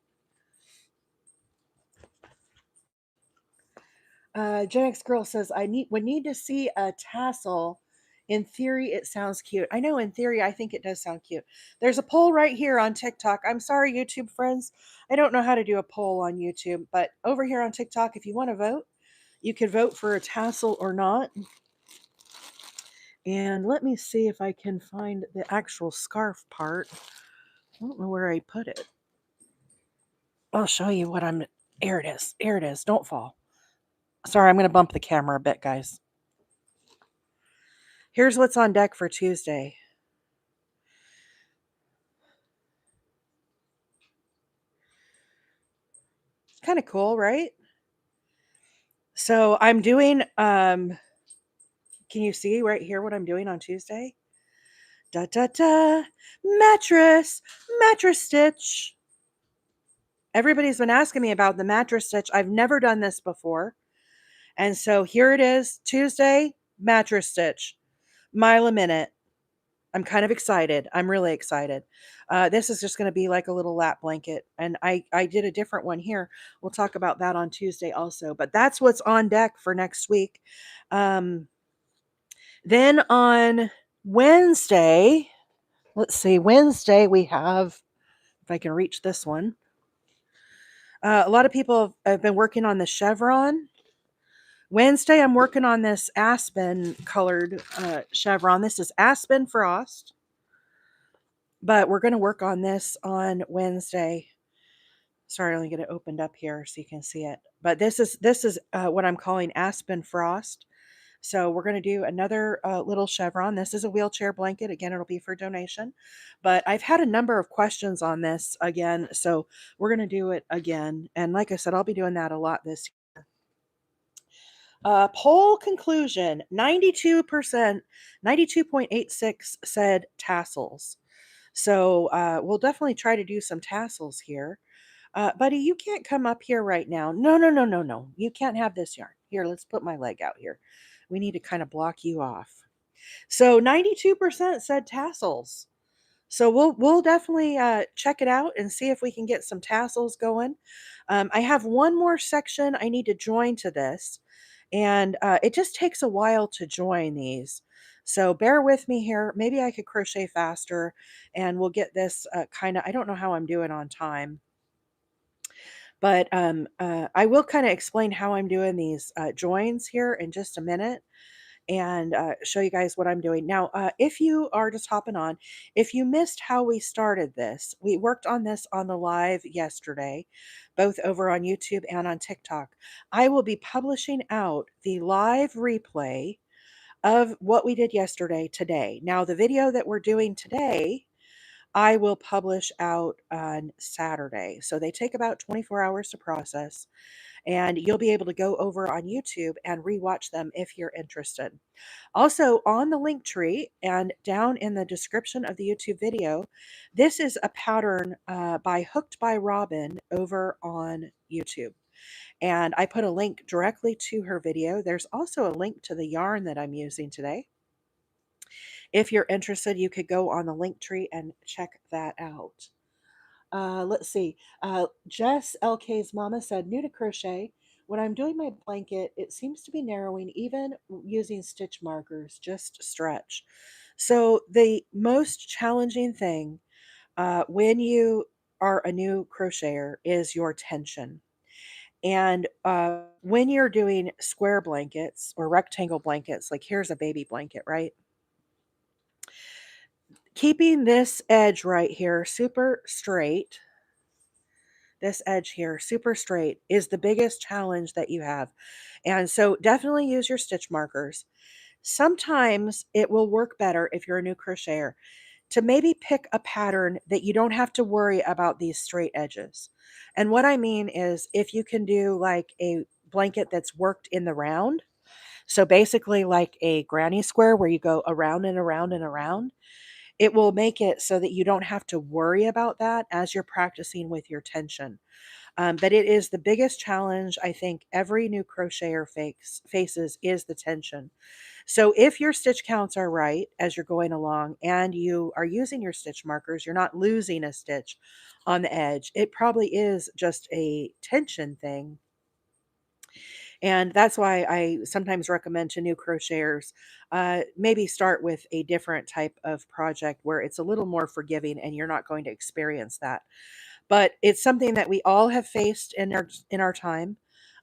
Gen X Girl says, would need to see a tassel. In theory, it sounds cute. I know in theory, I think it does sound cute. There's a poll right here on TikTok. I'm sorry, YouTube friends. I don't know how to do a poll on YouTube, but over here on TikTok, if you want to vote, you could vote for a tassel or not. And let me see if I can find the actual scarf part. I don't know where I put it. I'll show you what I'm. Here it is. Here it is. Don't fall. Sorry, I'm going to bump the camera a bit, guys. Here's what's on deck for Tuesday. Kind of cool, right? So I'm doing, can you see right here what I'm doing on Tuesday? Da da da, mattress stitch. Everybody's been asking me about the mattress stitch. I've never done this before. And so here it is, Tuesday, mattress stitch, mile a minute. I'm kind of excited. I'm really excited. This is just going to be like a little lap blanket. And I did a different one here. We'll talk about that on Tuesday also. But that's what's on deck for next week. Then on Wednesday, let's see, Wednesday we have, if I can reach this one. A lot of people have been working on the chevron. Wednesday, I'm working on this aspen colored chevron. This is Aspen Frost. But we're going to work on this on Wednesday. Sorry, let me get it opened up here so you can see it. But this is what I'm calling Aspen Frost. So we're going to do another little chevron. This is a wheelchair blanket. Again, it'll be for donation. But I've had a number of questions on this again. So we're going to do it again. And like I said, I'll be doing that a lot this year. Poll conclusion, 92%, 92.86 said tassels. So we'll definitely try to do some tassels here. Buddy, you can't come up here right now. No. You can't have this yarn. Here, let's put my leg out here. We need to kind of block you off. So 92% said tassels. So we'll definitely check it out and see if we can get some tassels going. I have one more section I need to join to this, and it just takes a while to join these. So bear with me here. Maybe I could crochet faster, and we'll get this kind of. I don't know how I'm doing on time, but I will kind of explain how I'm doing these joins here in just a minute and show you guys what I'm doing. Now, if you are just hopping on, if you missed how we started this, we worked on this on the live yesterday, both over on YouTube and on TikTok. I will be publishing out the live replay of what we did yesterday today. Now, the video that we're doing today, I will publish out on Saturday. So they take about 24 hours to process, and you'll be able to go over on YouTube and rewatch them if you're interested. Also, on the link tree and down in the description of the YouTube video, this is a pattern by Hooked by Robin over on YouTube. And I put a link directly to her video. There's also a link to the yarn that I'm using today. If you're interested, you could go on the link tree and check that out. Let's see. Jess LK's mama said, new to crochet. When I'm doing my blanket, it seems to be narrowing even using stitch markers, just stretch. So the most challenging thing when you are a new crocheter is your tension. And when you're doing square blankets or rectangle blankets, like here's a baby blanket, right? Keeping this edge right here super straight, this edge here super straight, is the biggest challenge that you have. And so definitely use your stitch markers. Sometimes it will work better if you're a new crocheter to maybe pick a pattern that you don't have to worry about these straight edges. And what I mean is if you can do like a blanket that's worked in the round, so basically like a granny square where you go around and around and around, it will make it so that you don't have to worry about that as you're practicing with your tension. But it is the biggest challenge I think every new crocheter faces is the tension. So if your stitch counts are right as you're going along and you are using your stitch markers, you're not losing a stitch on the edge. It probably is just a tension thing. And that's why I sometimes recommend to new crocheters, maybe start with a different type of project where it's a little more forgiving and you're not going to experience that. But it's something that we all have faced in our time.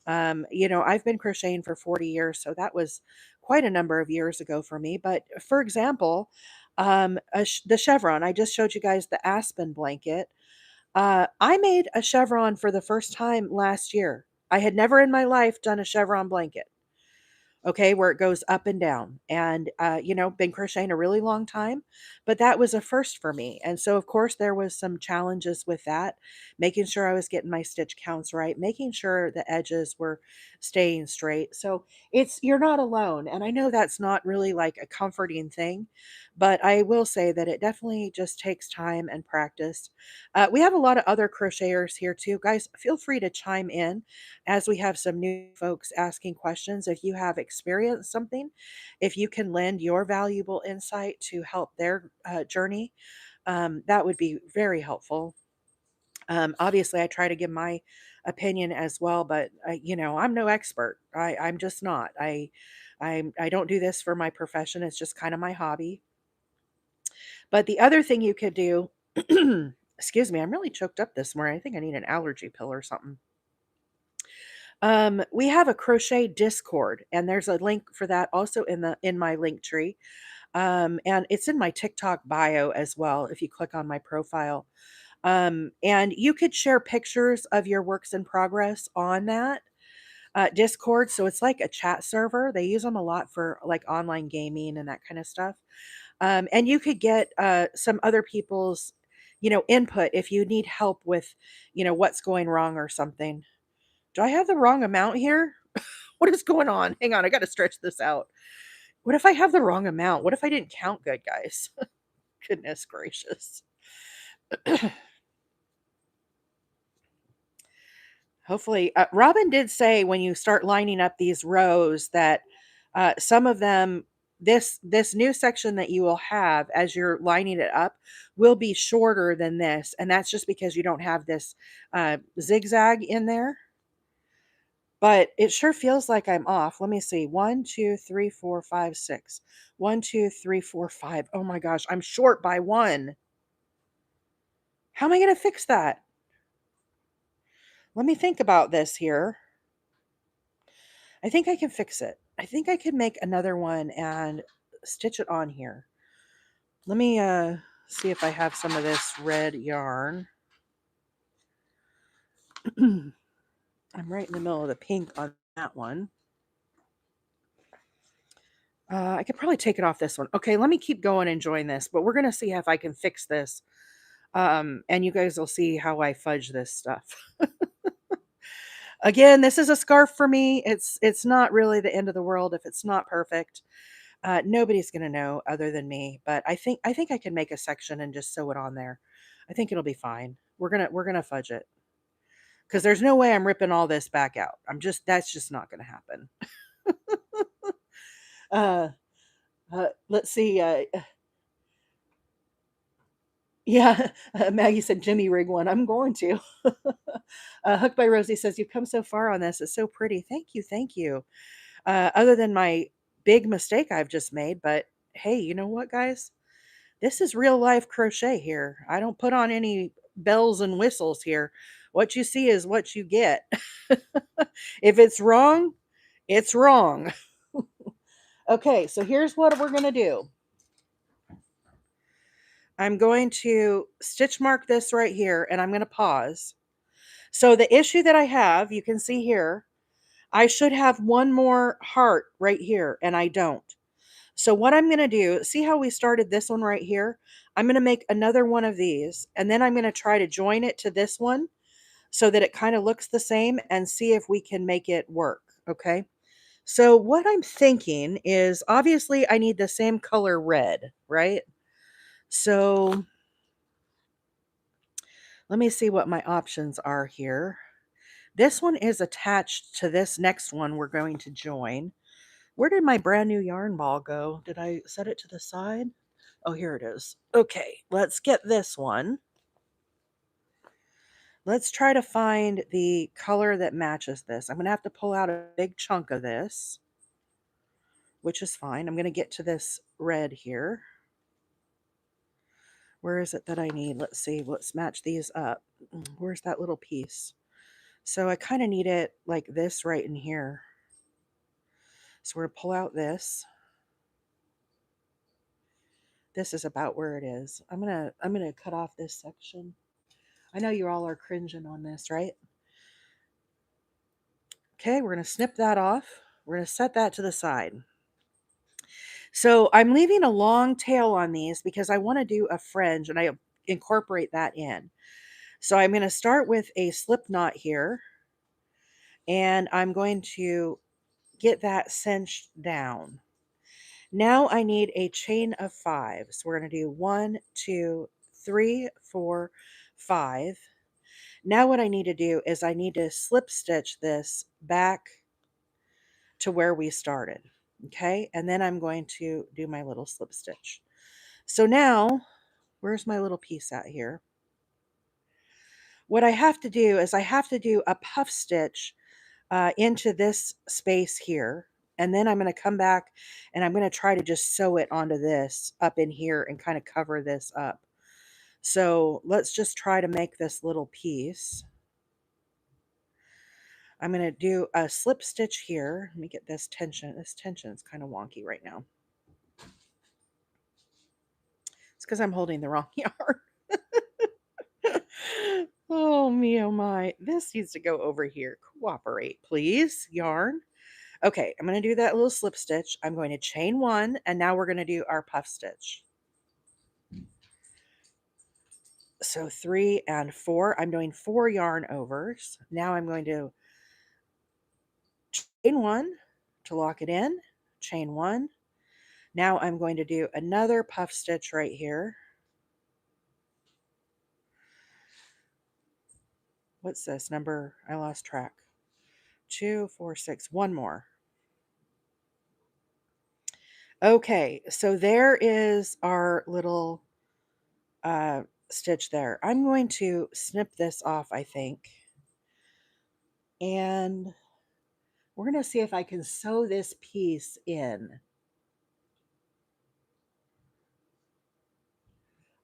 I've been crocheting for 40 years, so that was quite a number of years ago for me. But for example, the chevron, I just showed you guys the aspen blanket. I made a chevron for the first time last year. I had never in my life done a chevron blanket, okay, where it goes up and down. And, been crocheting a really long time, but that was a first for me. And so, of course, there was some challenges with that, making sure I was getting my stitch counts right, making sure the edges were staying straight. So you're not alone. And I know that's not really like a comforting thing, but I will say that it definitely just takes time and practice. We have a lot of other crocheters here too. Guys, feel free to chime in as we have some new folks asking questions. If you have experienced something, if you can lend your valuable insight to help their journey, that would be very helpful. Obviously, I try to give my opinion as well, but I'm no expert. I'm just not. I don't do this for my profession. It's just kind of my hobby. But the other thing you could do, excuse me, I'm really choked up this morning. I think I need an allergy pill or something. We have a crochet Discord, and there's a link for that also in my link tree. And it's in my TikTok bio as well if you click on my profile. And you could share pictures of your works in progress on that Discord. So it's like a chat server. They use them a lot for like online gaming and that kind of stuff. And you could get some other people's, input if you need help with, what's going wrong or something. Do I have the wrong amount here? What is going on? Hang on, I gotta stretch this out. What if I have the wrong amount? What if I didn't count good, guys? Goodness gracious. Hopefully, Robin did say when you start lining up these rows that some of them, this new section that you will have as you're lining it up will be shorter than this, and that's just because you don't have this zigzag in there. But it sure feels like I'm off. Let me see. 1, 2, 3, 4, 5, 6. 1, 2, 3, 4, 5. Oh my gosh, I'm short by one. How am I going to fix that? Let me think about this here. I think I can fix it. I think I could make another one and stitch it on here. Let me see if I have some of this red yarn. I'm right in the middle of the pink on that one. I could probably take it off this one. Okay, let me keep going enjoying this, but we're going to see if I can fix this. And you guys will see how I fudge this stuff. Again, this is a scarf for me. It's not really the end of the world if it's not perfect. Nobody's gonna know other than me, but I think I can make a section and just sew it on there. I think it'll be fine. We're gonna fudge it because there's no way I'm ripping all this back out. That's just not gonna happen. uh, let's see. Yeah, Maggie said Jimmy rig one. I'm going to. Hooked by Rosie says you've come so far on this. It's so pretty. Thank you, thank you. Other than my big mistake I've just made, but hey, you know what, guys? This is real life crochet here. I don't put on any bells and whistles here. What you see is what you get. If it's wrong, it's wrong. Okay, so here's what we're going to do. I'm going to stitch mark this right here and I'm going to pause. So the issue that I have, you can see here, I should have one more heart right here and I don't. So what I'm going to do, see how we started this one right here? I'm going to make another one of these and then I'm going to try to join it to this one so that it kind of looks the same and see if we can make it work. Okay. So what I'm thinking is obviously I need the same color red, right? So let me see what my options are here. This one is attached to this next one we're going to join. Where did my brand new yarn ball go? Did I set it to the side? Oh, here it is. Okay, let's get this one. Let's try to find the color that matches this. I'm going to have to pull out a big chunk of this, which is fine. I'm going to get to this red here. Where is it that I need? Let's see. Let's match these up. Where's that little piece? So I kind of need it like this right in here. So we're going to pull out this. This is about where it is. I'm gonna cut off this section. I know you all are cringing on this, right? Okay, we're gonna snip that off. We're gonna set that to the side. So I'm leaving a long tail on these because I want to do a fringe and I incorporate that in. So I'm going to start with a slip knot here and I'm going to get that cinched down. Now I need a chain of 5. So we're going to do 1, 2, 3, 4, 5. Now what I need to do is I need to slip stitch this back to where we started. Okay, and then I'm going to do my little slip stitch. So now, where's my little piece at here? What I have to do is I have to do a puff stitch into this space here. And then I'm going to come back and I'm going to try to just sew it onto this up in here and kind of cover this up. So let's just try to make this little piece. I'm going to do a slip stitch here. Let me get this tension. This tension is kind of wonky right now. It's because I'm holding the wrong yarn. Oh me, oh my. This needs to go over here. Cooperate, please. Yarn. Okay, I'm going to do that little slip stitch. I'm going to chain 1, and now we're going to do our puff stitch. So 3 and 4. I'm doing 4 yarn overs. Now I'm going to chain 1 to lock it in. Chain 1. Now I'm going to do another puff stitch right here. What's this number? I lost track. 2, 4, 6. One more. Okay, so there is our little stitch there. I'm going to snip this off, I think. And we're going to see if I can sew this piece in.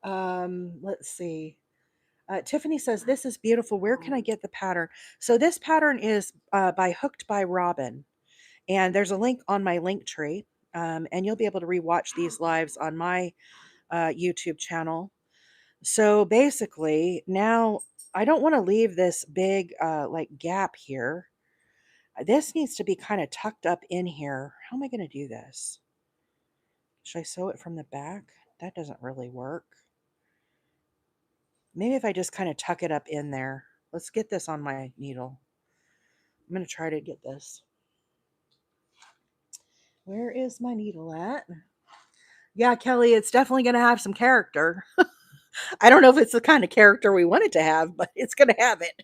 Let's see. Tiffany says, this is beautiful. Where can I get the pattern? So this pattern is by Hooked by Robin. And there's a link on my link tree. And you'll be able to rewatch these lives on my YouTube channel. So basically, now I don't want to leave this big like gap here. This needs to be kind of tucked up in here. How am I going to do this? Should I sew it from the back? That doesn't really work. Maybe if I just kind of tuck it up in there. Let's get this on my needle. I'm going to try to get this. Where is my needle at? Yeah, Kelly, it's definitely going to have some character. I don't know if it's the kind of character we want it to have, but it's going to have it.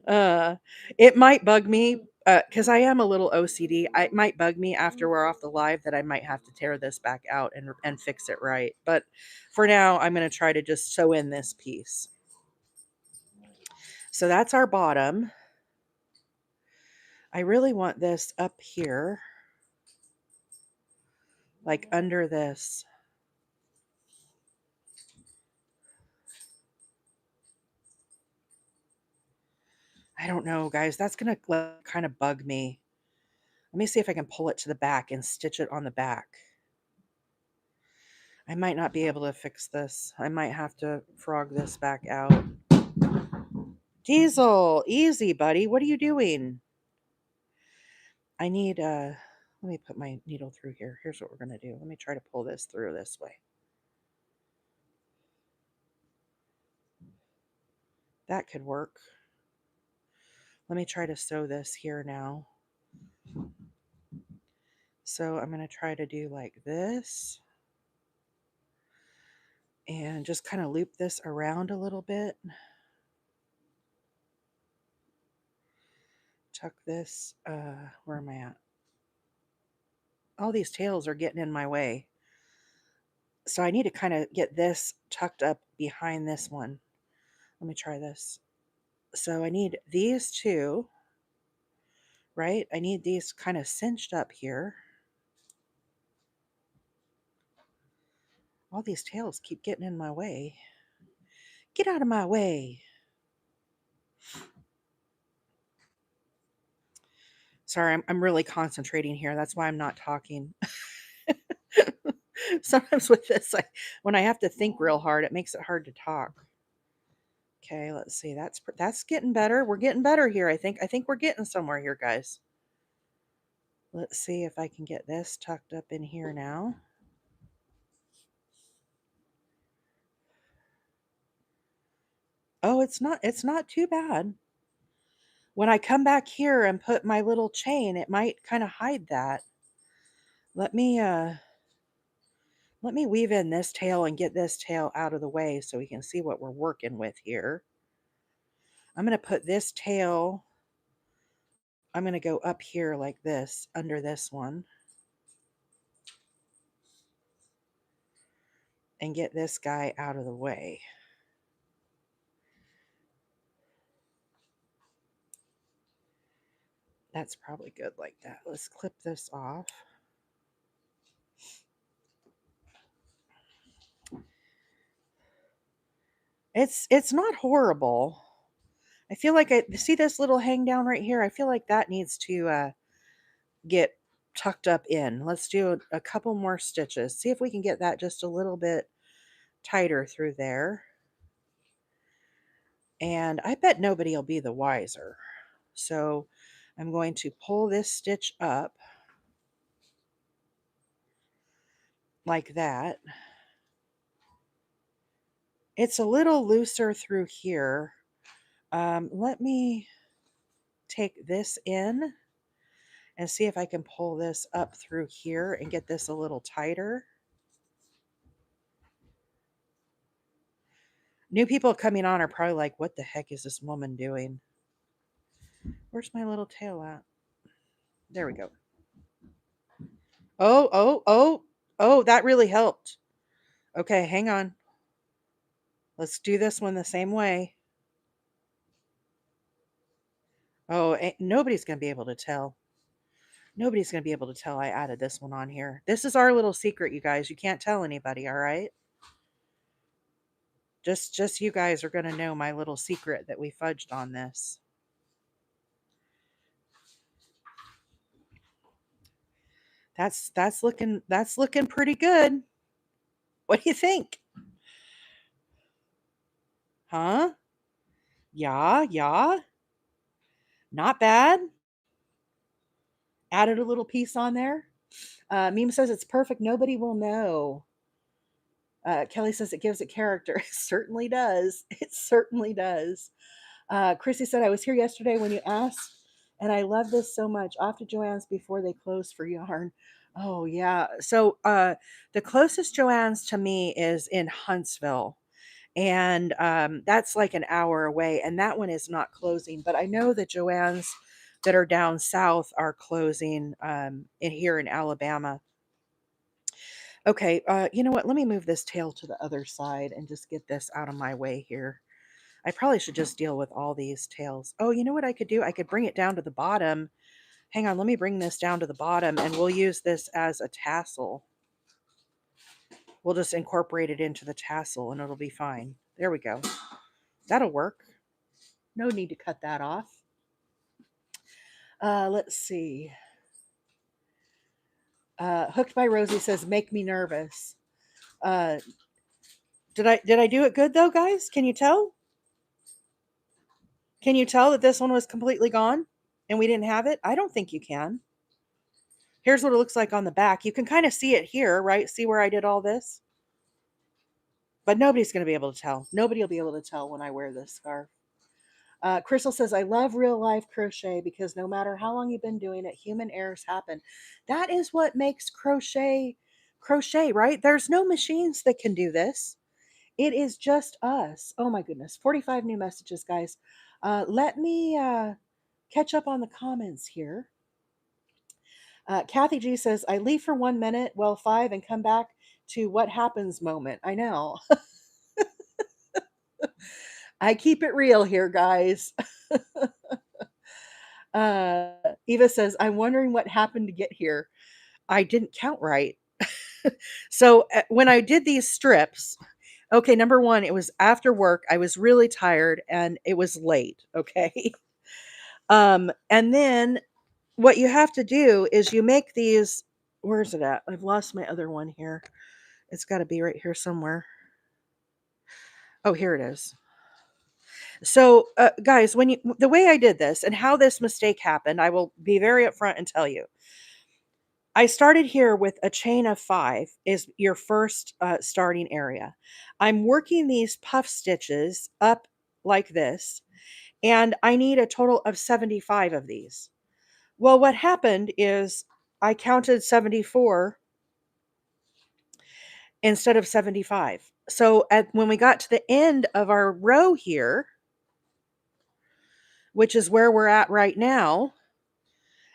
Uh, it might bug me because I am a little OCD. It might bug me after we're off the live that I might have to tear this back out and fix it right. But for now, I'm going to try to just sew in this piece. So that's our bottom. I really want this up here, like under this. I don't know, guys. That's going to kind of bug me. Let me see if I can pull it to the back and stitch it on the back. I might not be able to fix this. I might have to frog this back out. Diesel, easy, buddy. What are you doing? I need, let me put my needle through here. Here's what we're going to do. Let me try to pull this through this way. That could work. Let me try to sew this here now. So I'm going to try to do like this. And just kind of loop this around a little bit. Tuck this, where am I at? All these tails are getting in my way. So I need to kind of get this tucked up behind this one. Let me try this. So I need these two, right? I need these kind of cinched up here. All these tails keep getting in my way. Get out of my way. Sorry, I'm really concentrating here. That's why I'm not talking. Sometimes with this, when I have to think real hard, it makes it hard to talk. Okay, let's see. That's getting better. We're getting better here. I think we're getting somewhere here, guys. Let's see if I can get this tucked up in here now. Oh, it's not too bad. When I come back here and put my little chain, it might kind of hide that. Let me weave in this tail and get this tail out of the way so we can see what we're working with here. I'm going to put this tail, I'm going to go up here like this, under this one, and get this guy out of the way. That's probably good like that. Let's clip this off. It's not horrible. I feel like I see this little hang down right here. I feel like that needs to get tucked up in. Let's do a couple more stitches. See if we can get that just a little bit tighter through there. And I bet nobody will be the wiser. So I'm going to pull this stitch up like that. It's a little looser through here. Let me take this in and see if I can pull this up through here and get this a little tighter. New people coming on are probably like, what the heck is this woman doing? Where's my little tail at? There we go. Oh, that really helped. Okay, hang on. Let's do this one the same way. Oh, nobody's going to be able to tell. Nobody's going to be able to tell I added this one on here. This is our little secret, you guys. You can't tell anybody, all right? Just you guys are going to know my little secret that we fudged on this. That's looking pretty good. What do you think? Huh? Yeah. Not bad. Added a little piece on there. Meme says it's perfect. Nobody will know. Kelly says it gives it character. It certainly does. It certainly does. Chrissy said, I was here yesterday when you asked, and I love this so much. Off to Joann's before they close for yarn. Oh, yeah. So the closest Joann's to me is in Huntsville. And that's like an hour away. And that one is not closing. But I know the Joann's that are down south are closing in here in Alabama. Okay, you know what? Let me move this tail to the other side and just get this out of my way here. I probably should just deal with all these tails. Oh, you know what I could do? I could bring it down to the bottom. Hang on, let me bring this down to the bottom and we'll use this as a tassel. We'll just incorporate it into the tassel and it'll be fine. There we go. That'll work. No need to cut that off. Let's see. Hooked by Rosie says, make me nervous. Did I do it good though, guys? Can you tell? Can you tell that this one was completely gone and we didn't have it? I don't think you can. Here's what it looks like on the back. You can kind of see it here, right? See where I did all this? But nobody's going to be able to tell. Nobody will be able to tell when I wear this scarf. Crystal says, I love real life crochet because no matter how long you've been doing it, human errors happen. That is what makes crochet, right? There's no machines that can do this. It is just us. Oh my goodness. 45 new messages, guys. Let me catch up on the comments here. Kathy G says, I leave for 1 minute, well, 5, and come back to what happens moment. I know. I keep it real here, guys. Uh, Eva says, I'm wondering what happened to get here. I didn't count right. So when I did these strips, okay, number one, it was after work. I was really tired and it was late. Okay. And then what you have to do is you make these. Where's it at? I've lost my other one here. It's got to be right here somewhere. Oh, here it is. So, guys, when you the way I did this and how this mistake happened, I will be very upfront and tell you. I started here with a chain of 5 is your first starting area. I'm working these puff stitches up like this, and I need a total of 75 of these. Well, what happened is I counted 74 instead of 75. So when we got to the end of our row here, which is where we're at right now,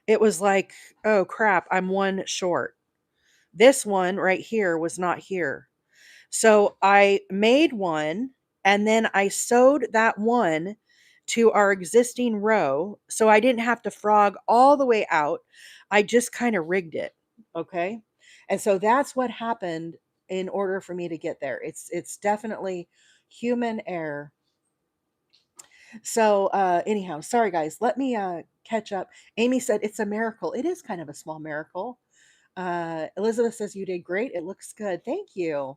it was like, oh crap, I'm one short. This one right here was not here. So I made one and then I sewed that one to our existing row. So I didn't have to frog all the way out. I just kind of rigged it. Okay. And so that's what happened in order for me to get there. It's definitely human error. So anyhow, sorry guys, let me catch up. Amy said it's a miracle. It is kind of a small miracle. Elizabeth says you did great. It looks good. Thank you.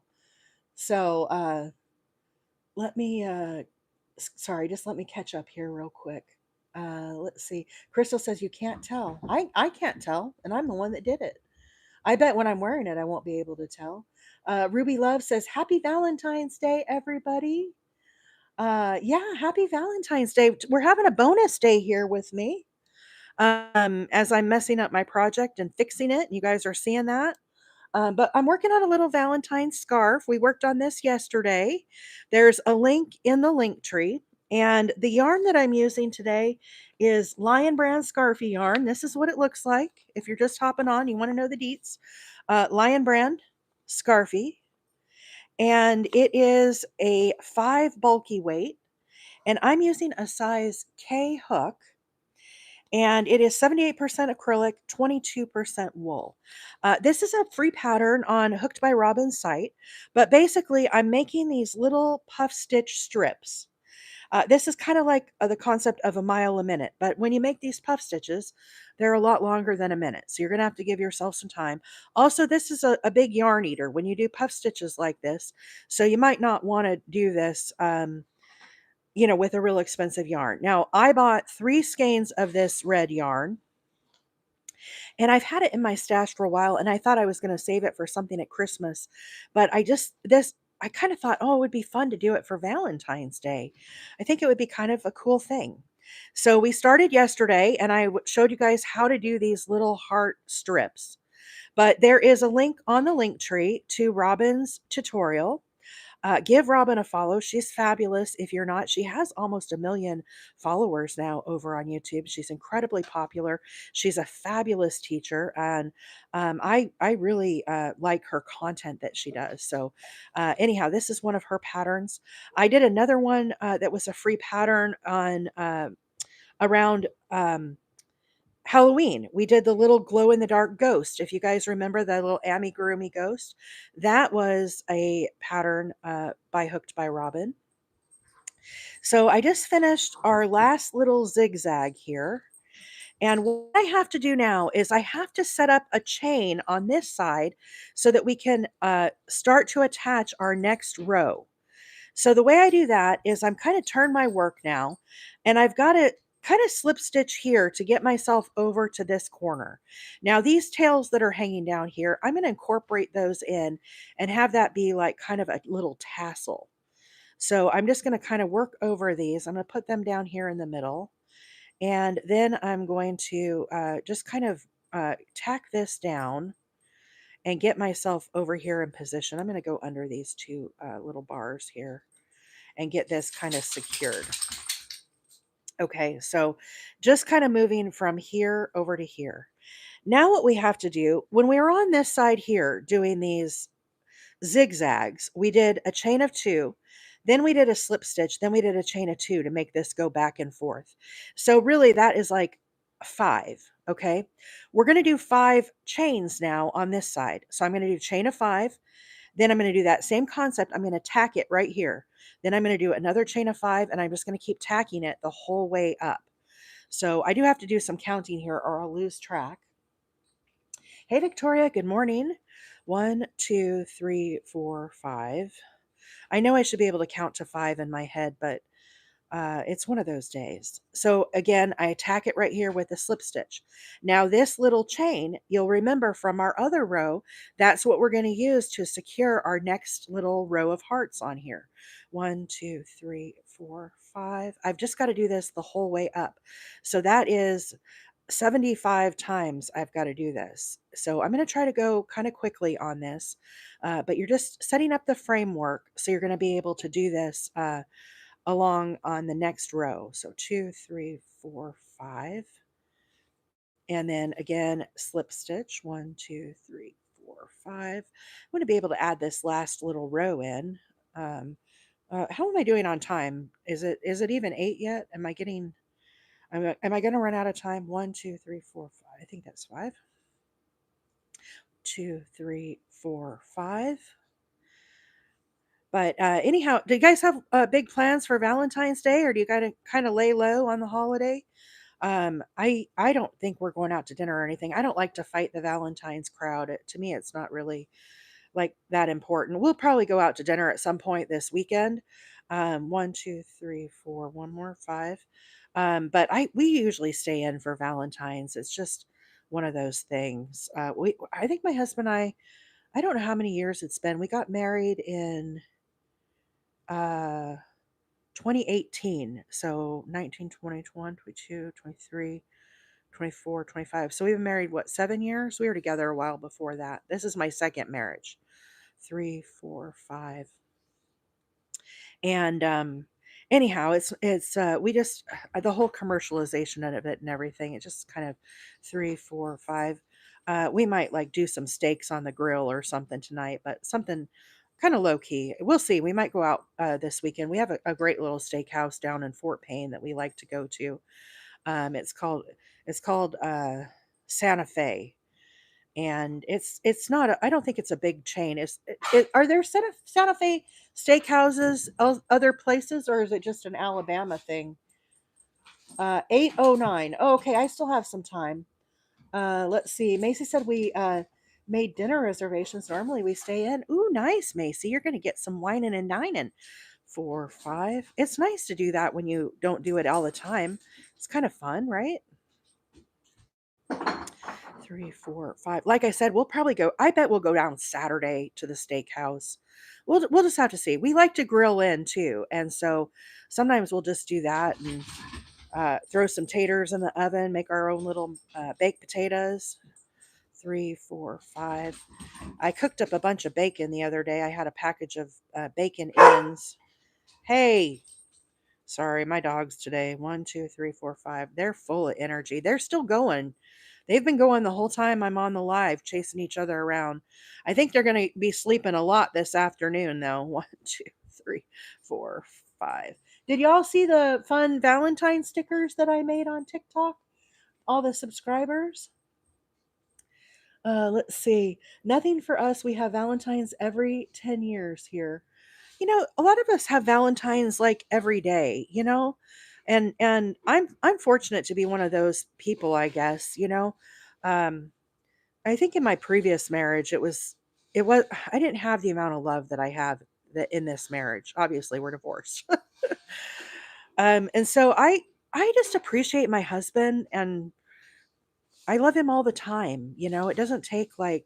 So let me sorry, just let me catch up here real quick. Let's see. Crystal says you can't tell. I can't tell, and I'm the one that did it. I bet when I'm wearing it, I won't be able to tell. Ruby Love says happy Valentine's Day, everybody. Yeah, happy Valentine's Day. We're having a bonus day here with me. As I'm messing up my project and fixing it, you guys are seeing that. But I'm working on a little Valentine scarf. We worked on this yesterday. There's a link in the link tree. And the yarn that I'm using today is Lion Brand Scarfie yarn. This is what it looks like. If you're just hopping on, you want to know the deets. Lion Brand Scarfie. And it is a 5 bulky weight. And I'm using a size K hook and it is 78% acrylic, 22% wool. This is a free pattern on Hooked by Robin's site, but basically I'm making these little puff stitch strips. This is kind of like the concept of a mile a minute, but when you make these puff stitches, they're a lot longer than a minute, so you're going to have to give yourself some time. Also, this is a big yarn eater when you do puff stitches like this, so you might not want to do this with a real expensive yarn. Now, I bought 3 skeins of this red yarn, and I've had it in my stash for a while, and I thought I was going to save it for something at Christmas, but I kind of thought, oh, it would be fun to do it for Valentine's Day. I think it would be kind of a cool thing. So we started yesterday, and I showed you guys how to do these little heart strips. But there is a link on the link tree to Robin's tutorial. Give Robin a follow. She's fabulous. If you're not, she has almost 1 million followers now over on YouTube. She's incredibly popular. She's a fabulous teacher, and I really like her content that she does. So, anyhow, this is one of her patterns. I did another one that was a free pattern on around. Halloween, we did the little glow in the dark ghost. If you guys remember that little amigurumi ghost, that was a pattern by Hooked by Robin. So I just finished our last little zigzag here. And what I have to do now is I have to set up a chain on this side so that we can start to attach our next row. So the way I do that is I'm kind of turn my work now, and I've got to kind of slip stitch here to get myself over to this corner. Now these tails that are hanging down here, I'm going to incorporate those in and have that be like kind of a little tassel. So I'm just going to kind of work over these. I'm going to put them down here in the middle. And then I'm going to just kind of tack this down and get myself over here in position. I'm going to go under these 2 little bars here and get this kind of secured. Okay, so just kind of moving from here over to here. Now what we have to do, when we were on this side here doing these zigzags, we did a chain of 2. Then we did a slip stitch, then we did a chain of 2 to make this go back and forth. So really that is like 5, okay? We're gonna do 5 chains now on this side. So I'm gonna do chain of 5, then I'm gonna do that same concept, I'm gonna tack it right here. Then I'm gonna do another chain of 5, and I'm just gonna keep tacking it the whole way up. So I do have to do some counting here or I'll lose track. Hey, Victoria, good morning. 1, 2, 3, 4, 5. I know I should be able to count to 5 in my head, but it's one of those days. So again, I tack it right here with a slip stitch. Now this little chain, you'll remember from our other row, that's what we're going to use to secure our next little row of hearts on here. 1, 2, 3, 4, 5. I've just got to do this the whole way up. So that is 75 times I've got to do this. So I'm going to try to go kind of quickly on this, but you're just setting up the framework. So you're going to be able to do this along on the next row. So 2, 3, 4, 5. And then again, slip stitch 1, 2, 3, 4, 5. I'm going to be able to add this last little row in. How am I doing on time? Is it even 8 yet? Am I going to run out of time? 1, 2, 3, 4, 5. I think that's 5. 2, 3, 4, 5. But anyhow, do you guys have big plans for Valentine's Day, or do you gotta kind of lay low on the holiday? I don't think we're going out to dinner or anything. I don't like to fight the Valentine's crowd. To me, it's not really like that important. We'll probably go out to dinner at some point this weekend. 1, 2, 3, 4, one more 5. But we usually stay in for Valentine's. It's just one of those things. I think my husband and I don't know how many years it's been. We got married in uh 2018. So 19, 20, 21, 22, 23, 24, 25. So we've been married, what, 7 years? We were together a while before that. This is my second marriage. 3, 4, 5. And anyhow, it's we just the whole commercialization of it and everything. It just kind of 3, 4, 5. We might like do some steaks on the grill or something tonight, but something kind of low key. We'll see. We might go out this weekend. We have a great little steakhouse down in Fort Payne that we like to go to. It's called Santa Fe, and it's not. I don't think it's a big chain. Are there Santa Fe steakhouses other places, or is it just an Alabama thing? 809. Oh, okay, I still have some time. Let's see. Macy said we made dinner reservations. Normally we stay in. Ooh, nice, Macy. You're gonna get some whining and dining. 4, 5. It's nice to do that when you don't do it all the time. It's kind of fun, right? 3, 4, 5. Like I said, we'll probably go. I bet we'll go down Saturday to the steakhouse. We'll just have to see. We like to grill in too, and so sometimes we'll just do that and throw some taters in the oven, make our own little baked potatoes. 3, 4, 5. I cooked up a bunch of bacon the other day. I had a package of bacon ends. Hey, sorry, my dogs today. 1, 2, 3, 4, 5. They're full of energy. They're still going. They've been going the whole time I'm on the live, chasing each other around. I think they're going to be sleeping a lot this afternoon, though. 1, 2, 3, 4, 5. Did y'all see the fun Valentine stickers that I made on TikTok? All the subscribers? Let's see. Nothing for us. We have Valentine's every 10 years here. A lot of us have Valentine's like every day, and I'm fortunate to be one of those people, I guess. Um, I think in my previous marriage, it was I didn't have the amount of love that I have that in this marriage. Obviously, we're divorced. And so I just appreciate my husband, and I love him all the time. It doesn't take like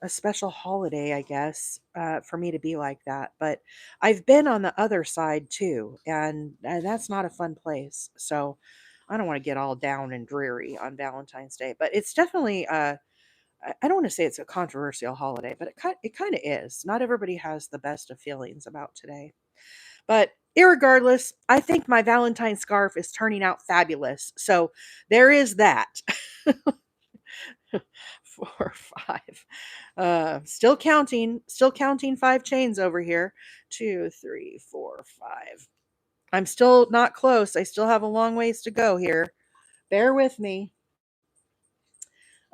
a special holiday, I guess, for me to be like that. But I've been on the other side too, and that's not a fun place. So I don't want to get all down and dreary on Valentine's Day, but it's definitely I don't want to say it's a controversial holiday, but it kind of is. Not everybody has the best of feelings about today. But irregardless, I think my Valentine scarf is turning out fabulous. So there is that. 4, 5. Still counting 5 chains over here. 2, 3, 4, 5. I'm still not close. I still have a long ways to go here. Bear with me.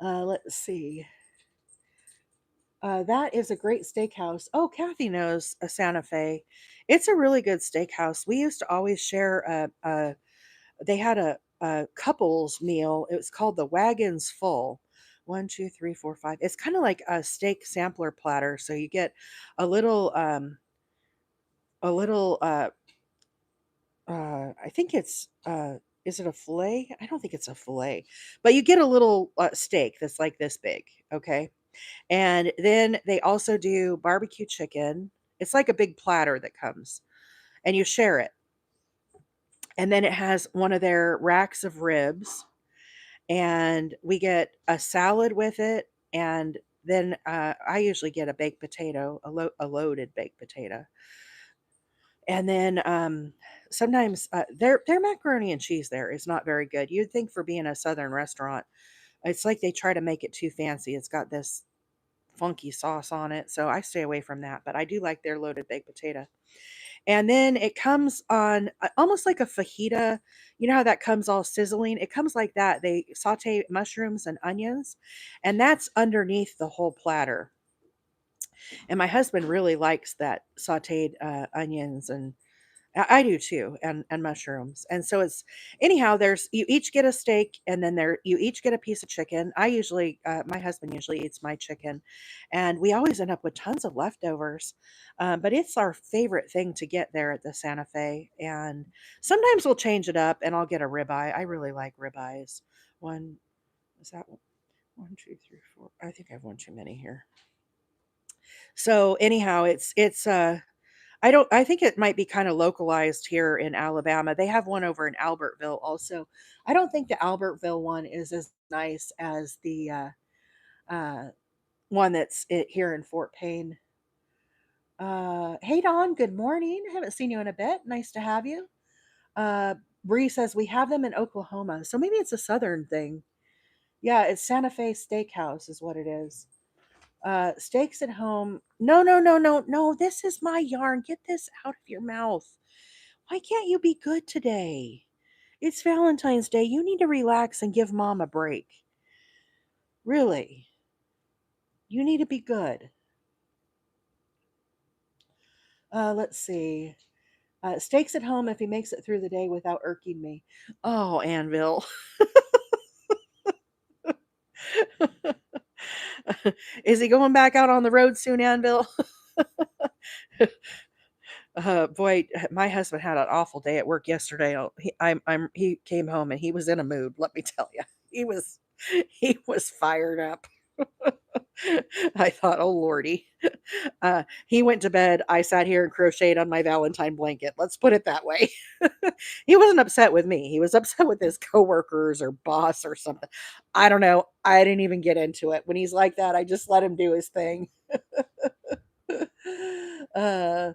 Let's see. That is a great steakhouse. Oh, Kathy knows a Santa Fe. It's a really good steakhouse. We used to always share they had a couples meal. It was called the Wagons Full. One, two, three, four, five. It's kind of like a steak sampler platter. So you get a little, a little, I think it's, is it a fillet? I don't think it's a fillet, but you get a little steak that's like this big. Okay. And then they also do barbecue chicken. It's like a big platter that comes and you share it. And then it has one of their racks of ribs and we get a salad with it. And then I usually get a baked potato, a loaded baked potato. And then sometimes their macaroni and cheese there is not very good. You'd think for being a southern restaurant, it's like they try to make it too fancy. It's got this funky sauce on it, so I stay away from that. But I do like their loaded baked potato. And then it comes on almost like a fajita. You know how that comes all sizzling? It comes like that. They saute mushrooms and onions, and that's underneath the whole platter. And my husband really likes that sauteed onions and I do too, and mushrooms. And so it's anyhow. There's you each get a steak, and then there you each get a piece of chicken. I usually, my husband usually eats my chicken, and we always end up with tons of leftovers. But it's our favorite thing to get there at the Santa Fe, and sometimes we'll change it up, and I'll get a ribeye. I really like ribeyes. One is that one? One, two, three, four. I think I have one too many here. So anyhow, I think it might be kinda localized here in Alabama. They have one over in Albertville also. I don't think the Albertville one is as nice as the, uh, one that's here in Fort Payne. Hey, Don, good morning. Haven't seen you in a bit. Nice to have you. Uh, Bree says, "We have them in Oklahoma." So maybe it's a southern thing. Yeah, it's Santa Fe Steakhouse is what it is. Steaks at home. No, no, no, no, no. This is my yarn. Get this out of your mouth. Why can't you be good today? It's Valentine's Day. You need to relax and give mom a break. Really. You need to be good. Let's see. Steaks at home if he makes it through the day without irking me. Oh, Anvil. Is he going back out on the road soon, Anvil? Boy, my husband had an awful day at work yesterday. He came home and he was in a mood. Let me tell you, he was fired up. I thought, oh lordy. He went to bed. I sat here and crocheted on my Valentine blanket. Let's put it that way. He wasn't upset with me. He was upset with his coworkers or boss or something. I don't know. I didn't even get into it. When he's like that, I just let him do his thing. uh,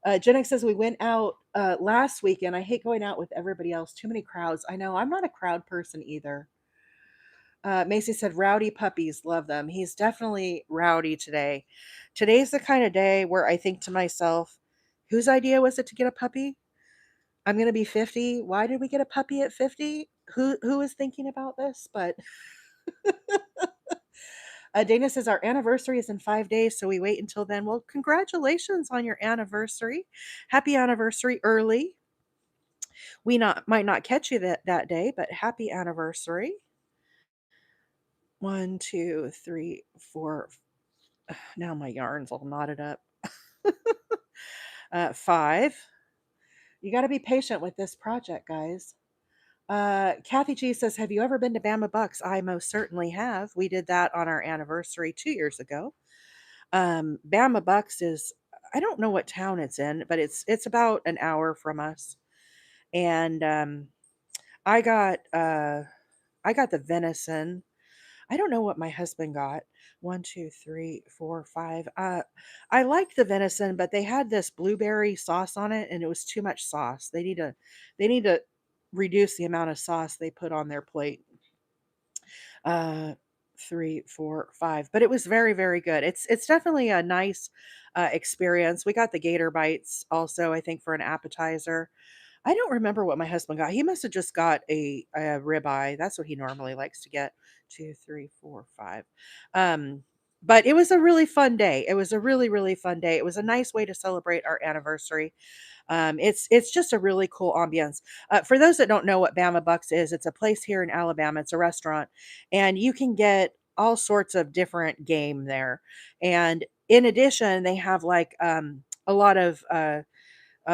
Jenix says we went out last weekend. I hate going out with everybody else. Too many crowds. I know. I'm not a crowd person either. Macy said, "Rowdy puppies, love them." He's definitely rowdy today. Today's the kind of day where I think to myself, whose idea was it to get a puppy? I'm going to be 50. Why did we get a puppy at 50? Who is thinking about this? But Dana says our anniversary is in 5 days, so we wait until then. Well, congratulations on your anniversary. Happy anniversary early. We not might not catch you that day, but happy anniversary. One, two, three, four. Now my yarn's all knotted up. 5. You got to be patient with this project, guys. Kathy G says, "Have you ever been to Bama Bucks?" I most certainly have. We did that on our anniversary 2 years ago. Bama Bucks is, I don't know what town it's in, but it's about an hour from us. And I got uh, I got the venison. I don't know what my husband got. One, two, three, four, five. I liked the venison, but they had this blueberry sauce on it, and it was too much sauce. They need to reduce the amount of sauce they put on their plate. Uh, 3, 4, 5. But it was very, very good. It's definitely a nice experience. We got the gator bites also, I think, for an appetizer. I don't remember what my husband got. He must have just got a ribeye. That's what he normally likes to get. 2, 3, 4, 5. But it was a really fun day. It was a really, really fun day. It was a nice way to celebrate our anniversary. It's just a really cool ambiance. For those that don't know what Bama Bucks is, it's a place here in Alabama. It's a restaurant, and you can get all sorts of different game there. And in addition, they have like a lot of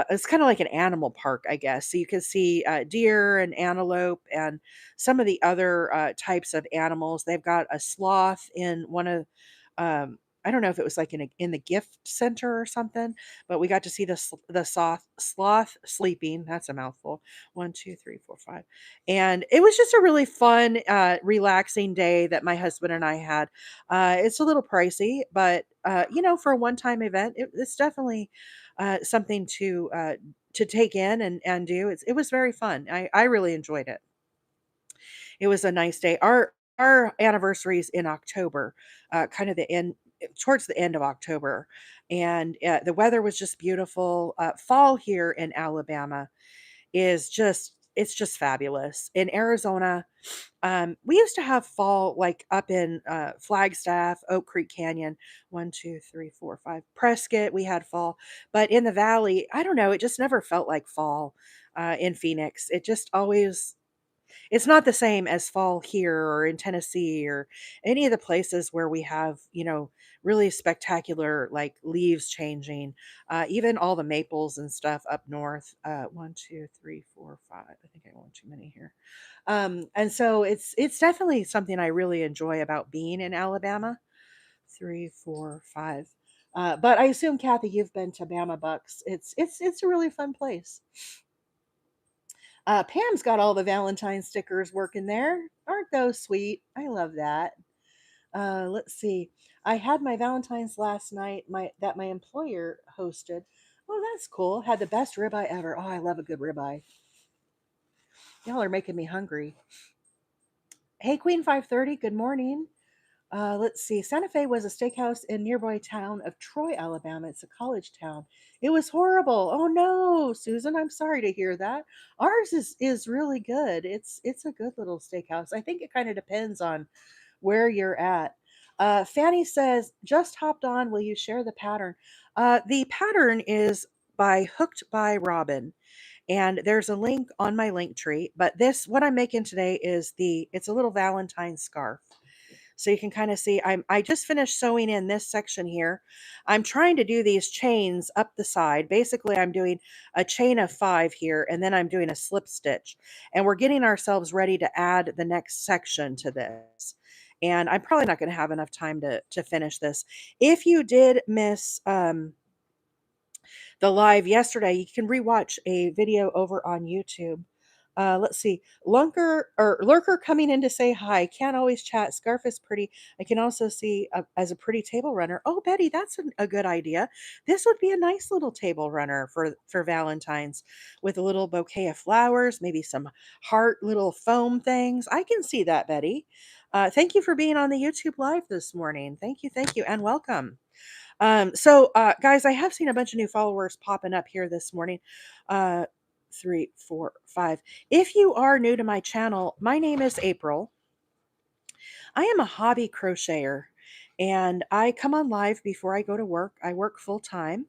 it's kind of like an animal park, I guess. So you can see deer and antelope and some of the other types of animals. They've got a sloth in one of, I don't know if it was like in the gift center or something, but we got to see the sloth sleeping. That's a mouthful. One, two, three, four, five, and it was just a really fun, relaxing day that my husband and I had. It's a little pricey, but for a one-time event, it's definitely something to take in and do. It was very fun. I really enjoyed it. It was a nice day. Our anniversaries in October, kind of the end towards the end of October, and the weather was just beautiful. Fall here in Alabama is just it's just fabulous. In Arizona, we used to have fall like up in Flagstaff, Oak Creek Canyon, 1, 2, 3, 4, 5. Prescott, we had fall, but in the valley, I don't know, it just never felt like fall in Phoenix. It just always it's not the same as fall here or in Tennessee or any of the places where we have, really spectacular like leaves changing. Even all the maples and stuff up north. 1, 2, 3, 4, 5. I think I want too many here. And so it's definitely something I really enjoy about being in Alabama. 3, 4, 5. But I assume Kathy, you've been to Bama Bucks. It's a really fun place. Pam's got all the Valentine stickers working there. Aren't those sweet? I love that. Let's see. I had my Valentine's last night. My employer hosted. Oh, that's cool. Had the best ribeye ever. Oh, I love a good ribeye. Y'all are making me hungry. Hey, Queen 530. Good morning. Let's see. Santa Fe was a steakhouse in nearby town of Troy, Alabama. It's a college town. It was horrible. Oh no, Susan, I'm sorry to hear that. Ours is really good. It's a good little steakhouse. I think it kind of depends on where you're at. Fanny says, just hopped on. Will you share the pattern? The pattern is by Hooked by Robin. And there's a link on my link tree. But this, what I'm making today is it's a little Valentine scarf. So you can kind of see I just finished sewing in this section here. I'm trying to do these chains up the side. Basically, I'm doing a chain of 5 here, and then I'm doing a slip stitch. And we're getting ourselves ready to add the next section to this. And I'm probably not going to have enough time to finish this. If you did miss the live yesterday, you can rewatch a video over on YouTube. Let's see. Lurker coming in to say hi. Can't always chat. Scarf is pretty. I can also see as a pretty table runner. Oh, Betty, that's a good idea. This would be a nice little table runner for Valentine's with a little bouquet of flowers, maybe some heart little foam things. I can see that, Betty. Thank you for being on the YouTube live this morning. Thank you, and welcome. Guys, I have seen a bunch of new followers popping up here this morning. 3, 4, 5. If you are new to my channel, my name is April. I am a hobby crocheter, and I come on live before I go to work. I work full time.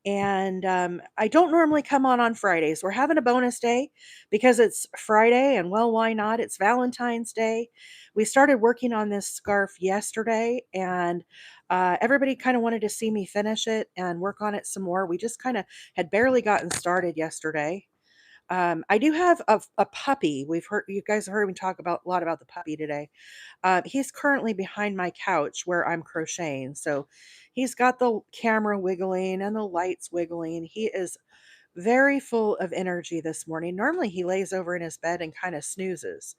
And I don't normally come on Fridays. We're having a bonus day because it's Friday, and well, why not? It's Valentine's Day. We started working on this scarf yesterday, and everybody kind of wanted to see me finish it and work on it some more. We just kind of had barely gotten started yesterday. I do have a puppy. You guys have heard me talk about a lot about the puppy today. He's currently behind my couch where I'm crocheting. So he's got the camera wiggling and the lights wiggling. He is very full of energy this morning. Normally he lays over in his bed and kind of snoozes.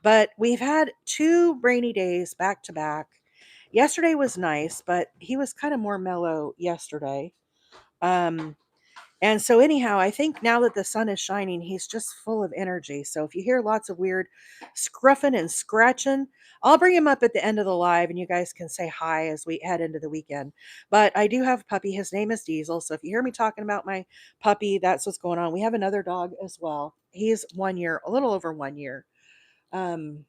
But we've had 2 rainy days back to back. Yesterday was nice, but he was kind of more mellow yesterday. Um, And so anyhow, I think now that the sun is shining, he's just full of energy. So if you hear lots of weird scruffing and scratching, I'll bring him up at the end of the live and you guys can say hi as we head into the weekend. But I do have a puppy. His name is Diesel. So if you hear me talking about my puppy, that's what's going on. We have another dog as well. He's 1 year, a little over 1 year. Um,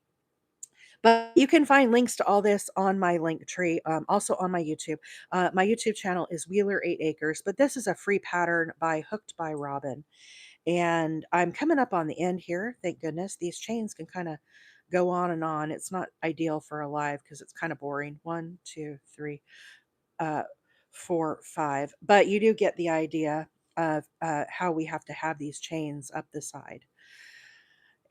but you can find links to all this on my link tree, also on my YouTube. My YouTube channel is Wheeler 8 Acres, but this is a free pattern by Hooked by Robin. And I'm coming up on the end here. Thank goodness. These chains can kind of go on and on. It's not ideal for a live because it's kind of boring. One, two, three, uh, 4, 5. But you do get the idea of how we have to have these chains up the side.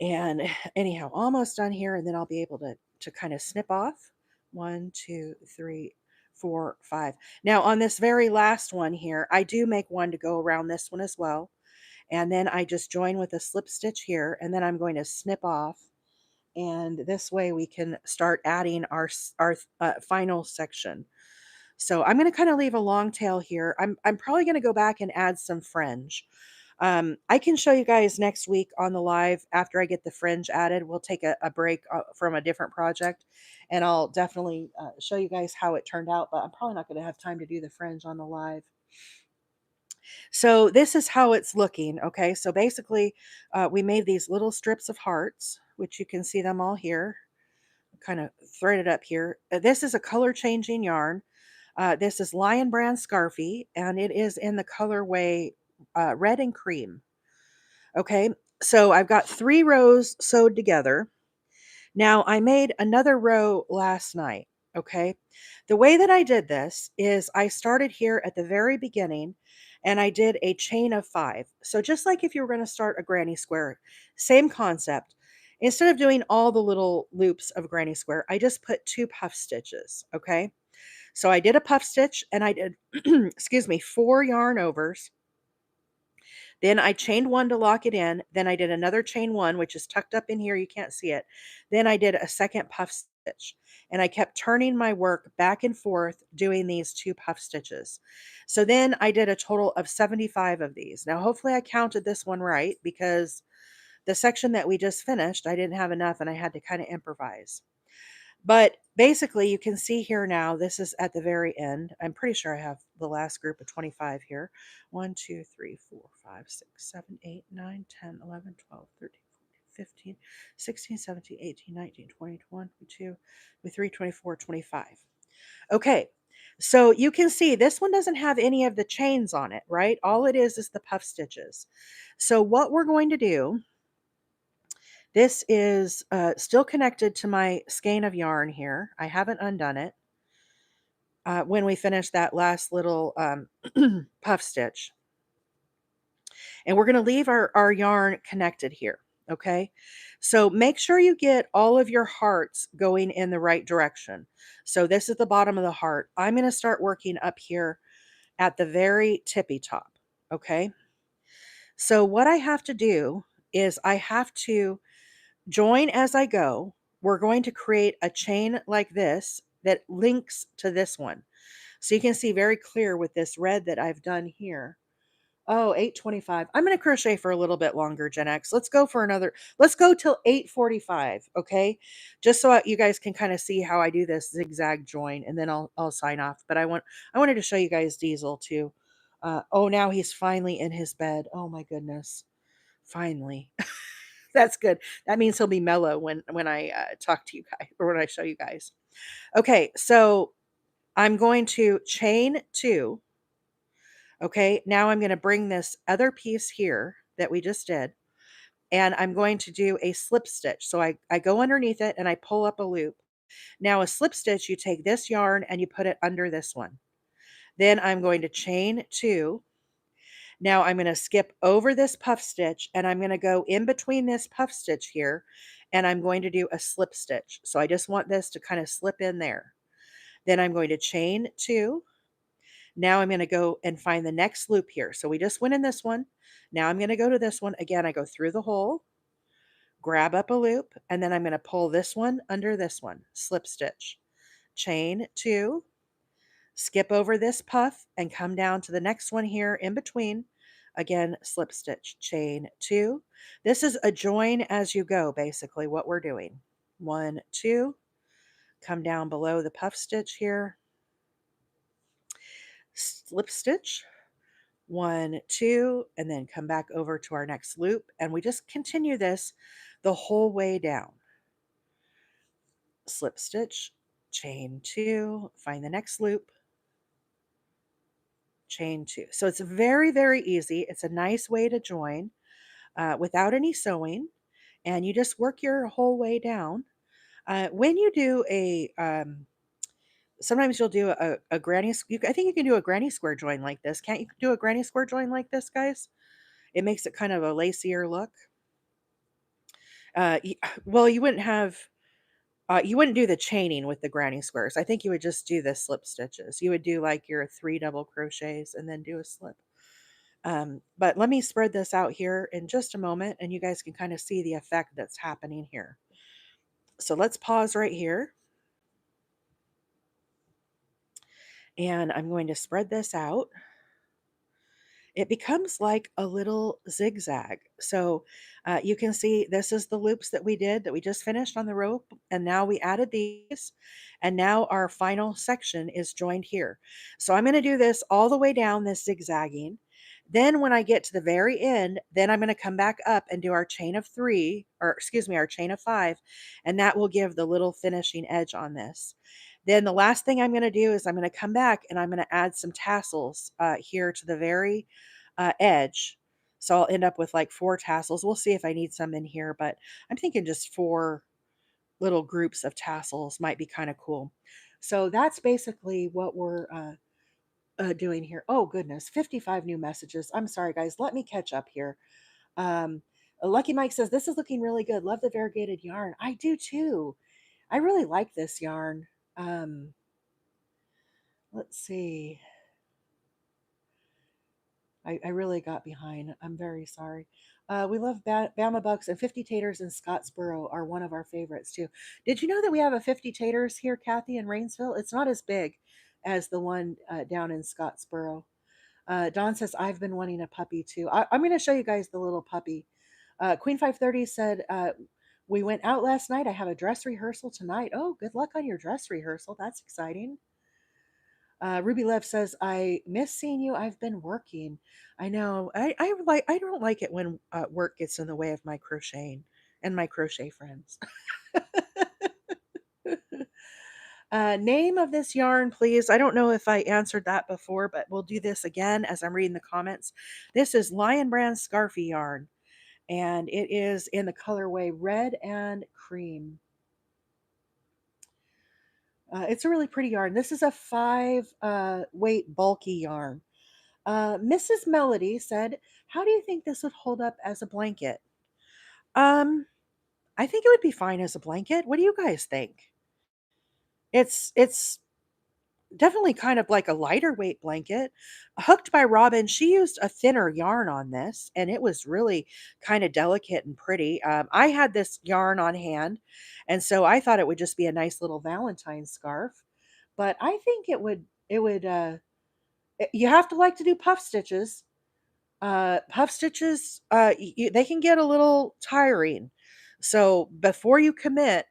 And anyhow, almost done here, and then I'll be able to kind of snip off. 1, 2, 3, 4, 5. Now on this very last one here, I do make one to go around this one as well. And then I just join with a slip stitch here, and then I'm going to snip off. And this way we can start adding our final section. So I'm going to kind of leave a long tail here. I'm probably going to go back and add some fringe. I can show you guys next week on the live after I get the fringe added. We'll take a break from a different project, and I'll definitely show you guys how it turned out, but I'm probably not going to have time to do the fringe on the live. So this is how it's looking. Okay, so basically we made these little strips of hearts, which you can see them all here. Kind of threaded up here. This is a color changing yarn. This is Lion Brand Scarfie, and it is in the colorway red and cream. Okay, so I've got 3 rows sewed together. Now I made another row last night. Okay, the way that I did this is I started here at the very beginning and I did a chain of 5. So just like if you were going to start a granny square, same concept. Instead of doing all the little loops of granny square, I just put 2 puff stitches. Okay, so I did a puff stitch and I did, excuse me, 4 yarn overs. Then I chained 1 to lock it in. Then I did another chain 1, which is tucked up in here. You can't see it. Then I did a second puff stitch. And I kept turning my work back and forth doing these 2 puff stitches. So then I did a total of 75 of these. Now, hopefully I counted this one right because the section that we just finished, I didn't have enough and I had to kind of improvise. But basically, you can see here now, this is at the very end. I'm pretty sure I have the last group of 25 here. 1, 2, 3, 4, 5, 6, 7, 8, 9, 10, 11, 12, 13, 14, 15, 16, 17, 18, 19, 20, 22, 23, 24, 25. Okay, so you can see this one doesn't have any of the chains on it, right? All it is the puff stitches. So what we're going to do, this is still connected to my skein of yarn here. I haven't undone it. When we finish that last little puff stitch. And we're going to leave our yarn connected here. Okay. So make sure you get all of your hearts going in the right direction. So this is the bottom of the heart. I'm going to start working up here at the very tippy top. Okay. So what I have to do is I have to join as I go. We're going to create a chain like this that links to this one. So you can see very clear with this red that I've done here. Oh, 8:25. I'm going to crochet for a little bit longer, Gen X. Let's go till 8:45, okay? Just so you guys can kind of see how I do this zigzag join, and then I'll sign off. But I wanted to show you guys Diesel too. Oh, now he's finally in his bed. Oh my goodness. Finally. That's good. That means he'll be mellow when I talk to you guys or when I show you guys. Okay, so I'm going to chain 2. Okay, now I'm going to bring this other piece here that we just did, and I'm going to do a slip stitch. So I go underneath it and I pull up a loop. Now a slip stitch, you take this yarn and you put it under this one. Then I'm going to chain 2. Now I'm going to skip over this puff stitch and I'm going to go in between this puff stitch here and I'm going to do a slip stitch. So I just want this to kind of slip in there. Then I'm going to chain 2. Now I'm going to go and find the next loop here. So we just went in this one. Now I'm going to go to this one. Again, I go through the hole, grab up a loop, and then I'm going to pull this one under this one, slip stitch, chain 2, skip over this puff and come down to the next one here in between. Again, slip stitch, chain 2. This is a join as you go, basically, what we're doing. 1, 2, come down below the puff stitch here, slip stitch, 1, 2, and then come back over to our next loop. And we just continue this the whole way down. Slip stitch, chain 2, find the next loop, chain 2. So it's very, very easy. It's a nice way to join without any sewing, and you just work your whole way down. When you do sometimes you'll do a granny, I think you can do a granny square join like this. Can't you do a granny square join like this, guys? It makes it kind of a lacier look. Well, you wouldn't do the chaining with the granny squares. I think you would just do the slip stitches. You would do like your 3 double crochets and then do a slip. But let me spread this out here in just a moment and you guys can kind of see the effect that's happening here. So let's pause right here. And I'm going to spread this out. It becomes like a little zigzag. So you can see this is the loops that we did that we just finished on the rope. And now we added these. And now our final section is joined here. So I'm going to do this all the way down this zigzagging. Then when I get to the very end, then I'm going to come back up and do our chain of 3, or excuse me, our chain of 5. And that will give the little finishing edge on this. Then the last thing I'm going to do is I'm going to come back and I'm going to add some tassels here to the very edge. So I'll end up with like 4 tassels. We'll see if I need some in here, but I'm thinking just 4 little groups of tassels might be kind of cool. So that's basically what we're doing here. Oh goodness, 55 new messages. I'm sorry guys, let me catch up here. Um, Lucky Mike says, this is looking really good. Love the variegated yarn. I do too. I really like this yarn. Um, let's see. I really got behind. I'm very sorry. We love Bama Bucks, and 50 Taters in Scottsboro are one of our favorites too. Did you know that we have a 50 Taters here, Kathy, in Rainsville? It's not as big as the one down in Scottsboro. Don says, I've been wanting a puppy too. I'm going to show you guys the little puppy. Queen 530 said, we went out last night. I have a dress rehearsal tonight. Oh, good luck on your dress rehearsal. That's exciting. Ruby Lev says, I miss seeing you. I've been working. I know. I don't like it when work gets in the way of my crocheting and my crochet friends. Name of this yarn, please. I don't know if I answered that before, but we'll do this again as I'm reading the comments. This is Lion Brand Scarfie yarn, and it is in the colorway red and cream. It's a really pretty yarn. This is a 5 weight bulky yarn. Mrs. Melody said, how do you think this would hold up as a blanket? Um, I think it would be fine as a blanket. What do you guys think? It's definitely kind of like a lighter weight blanket. Hooked by Robin, she used a thinner yarn on this, and it was really kind of delicate and pretty. I had this yarn on hand, and so I thought it would just be a nice little Valentine scarf. But I think you have to like to do puff stitches. Puff stitches, they can get a little tiring. So before you commit,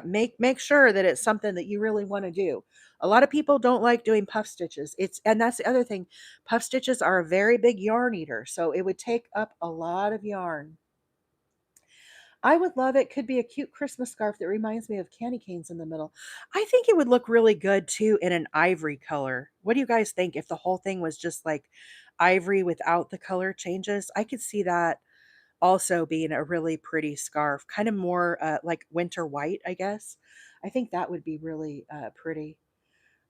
make sure that it's something that you really want to do. A lot of people don't like doing puff stitches. And that's the other thing. Puff stitches are a very big yarn eater, so it would take up a lot of yarn. I would love it. Could be a cute Christmas scarf that reminds me of candy canes in the middle. I think it would look really good too in an ivory color. What do you guys think if the whole thing was just like ivory without the color changes? I could see that also being a really pretty scarf, kind of more like winter white, I guess. I think that would be really pretty.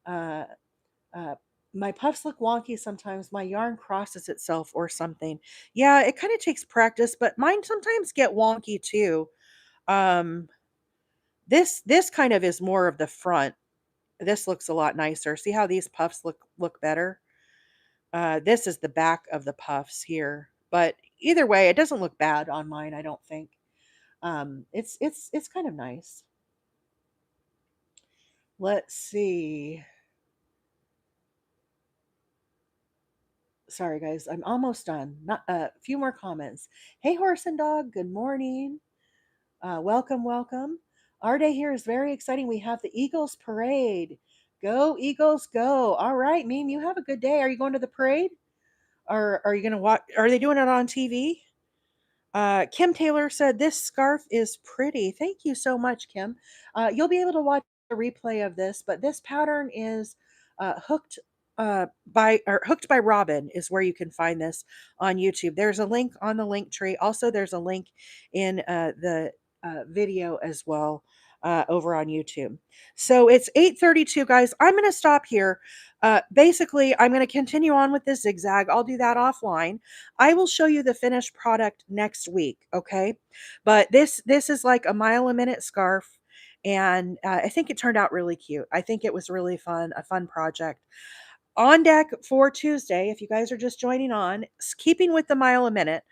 Uh, uh, my puffs look wonky sometimes. My yarn crosses itself or something. Yeah, it kind of takes practice, but mine sometimes get wonky too. Um, this kind of is more of the front. This looks a lot nicer. See how these puffs look better? This is the back of the puffs here. But either way, it doesn't look bad on mine, I don't think. It's kind of nice. Let's see. Sorry, guys. I'm almost done. Not a few more comments. Hey, horse and dog. Good morning. Welcome, welcome. Our day here is very exciting. We have the Eagles parade. Go, Eagles, go. All right, Meme, you have a good day. Are you going to the parade? Or are you going to watch? Are they doing it on TV? Kim Taylor said, "This scarf is pretty." Thank you so much, Kim. You'll be able to watch a replay of this, but this pattern is hooked hooked by Robin is where you can find this on YouTube. There's a link on the link tree. Also, there's a link in the video as well over on YouTube. So it's 8:32, guys. I'm going to stop here. Basically, I'm going to continue on with this zigzag. I'll do that offline. I will show you the finished product next week, okay? But this is like a mile a minute scarf, and I think it turned out really cute. I think it was really fun, a fun project. On deck for Tuesday, if you guys are just joining on, keeping with the mile a minute,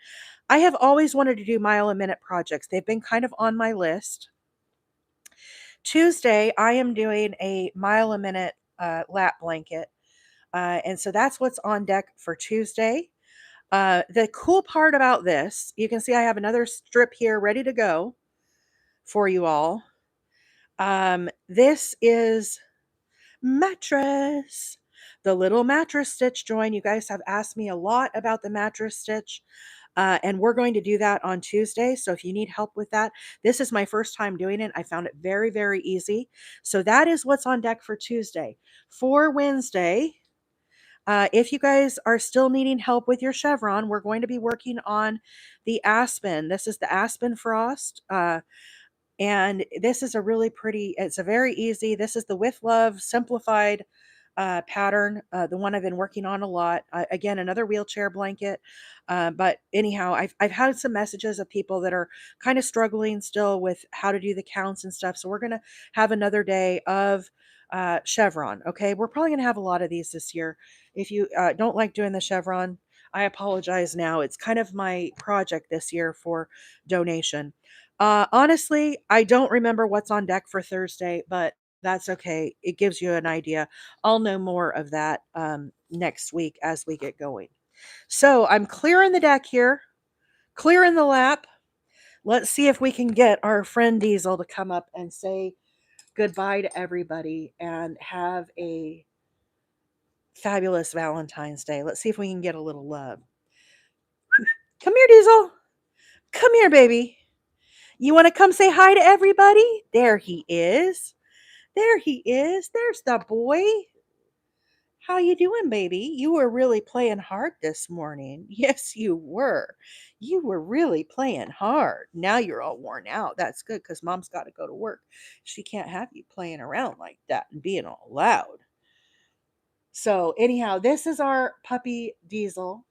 I have always wanted to do mile a minute projects. They've been kind of on my list. Tuesday, I am doing a mile a minute lap blanket. And so that's what's on deck for Tuesday. The cool part about this, you can see I have another strip here ready to go for you all. This is mattress, the little mattress stitch join. You guys have asked me a lot about the mattress stitch. And we're going to do that on Tuesday. So if you need help with that, this is my first time doing it. I found it very, very easy. So that is what's on deck for Tuesday. For Wednesday, if you guys are still needing help with your chevron, we're going to be working on the aspen. This is the aspen frost. And this is a really pretty, it's a very easy, this is the With Love simplified pattern, the one I've been working on a lot. Again, another wheelchair blanket. But anyhow, I've had some messages of people that are kind of struggling still with how to do the counts and stuff. So we're going to have another day of chevron. Okay. We're probably going to have a lot of these this year. If you don't like doing the chevron, I apologize now. It's kind of my project this year for donation. Honestly, I don't remember what's on deck for Thursday, but that's okay. It gives you an idea. I'll know more of that next week as we get going. So I'm clearing the deck here, clearing the lap. Let's see if we can get our friend Diesel to come up and say goodbye to everybody and have a fabulous Valentine's Day. Let's see if we can get a little love. Come here, Diesel. Come here, baby. You want to come say hi to everybody? There he is. There he is. There's the boy. How you doing, baby? You were really playing hard this morning. Yes, you were. You were really playing hard. Now you're all worn out. That's good because mom's got to go to work. She can't have you playing around like that and being all loud. So anyhow, this is our puppy Diesel.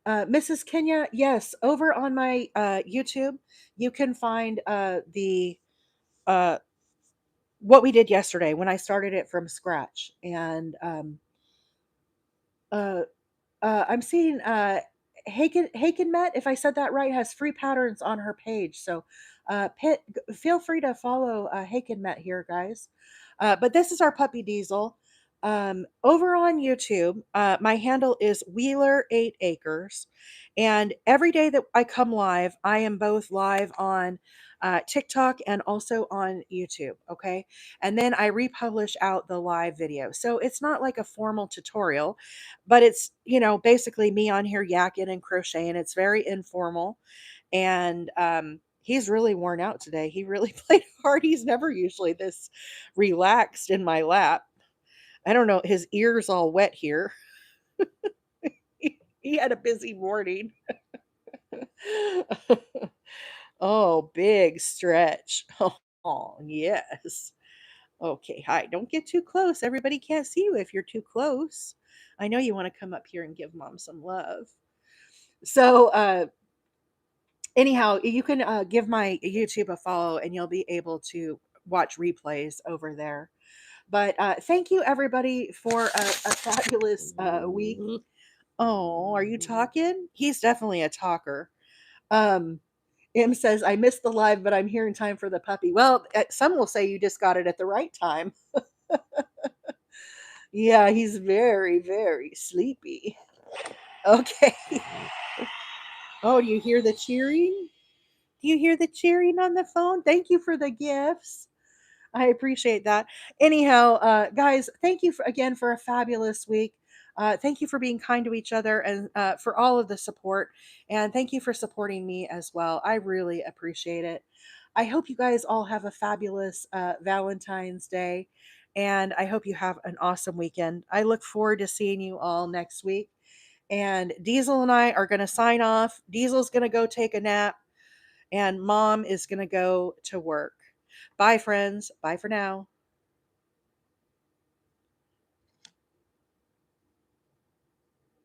Mrs. Kenya, yes, over on my YouTube, you can find the uh, what we did yesterday when I started it from scratch. And uh, I'm seeing Hakenmet, if I said that right, has free patterns on her page. So feel free to follow Hakenmet here, guys. But this is our puppy Diesel. Over on YouTube, my handle is Wheeler8Acres. And every day that I come live, I am both live on TikTok and also on YouTube. Okay. And then I republish out the live video. So it's not like a formal tutorial, but it's, basically me on here yakking and crocheting. It's very informal. And he's really worn out today. He really played hard. He's never usually this relaxed in my lap. I don't know. His ears all wet here. He had a busy morning. Oh, big stretch. Oh, yes. Okay, hi. Don't get too close. Everybody can't see you if you're too close. I know you want to come up here and give mom some love. So, anyhow, you can give my YouTube a follow and you'll be able to watch replays over there. But thank you, everybody, for a fabulous week. Oh, are you talking? He's definitely a talker. M says, I missed the live, but I'm here in time for the puppy. Well, some will say you just got it at the right time. Yeah, he's very, very sleepy. Okay. Oh, do you hear the cheering? Do you hear the cheering on the phone? Thank you for the gifts. I appreciate that. Anyhow, guys, thank you again for a fabulous week. Thank you for being kind to each other and for all of the support. And thank you for supporting me as well. I really appreciate it. I hope you guys all have a fabulous Valentine's Day. And I hope you have an awesome weekend. I look forward to seeing you all next week. And Diesel and I are going to sign off. Diesel's going to go take a nap and mom is going to go to work. Bye, friends. Bye for now.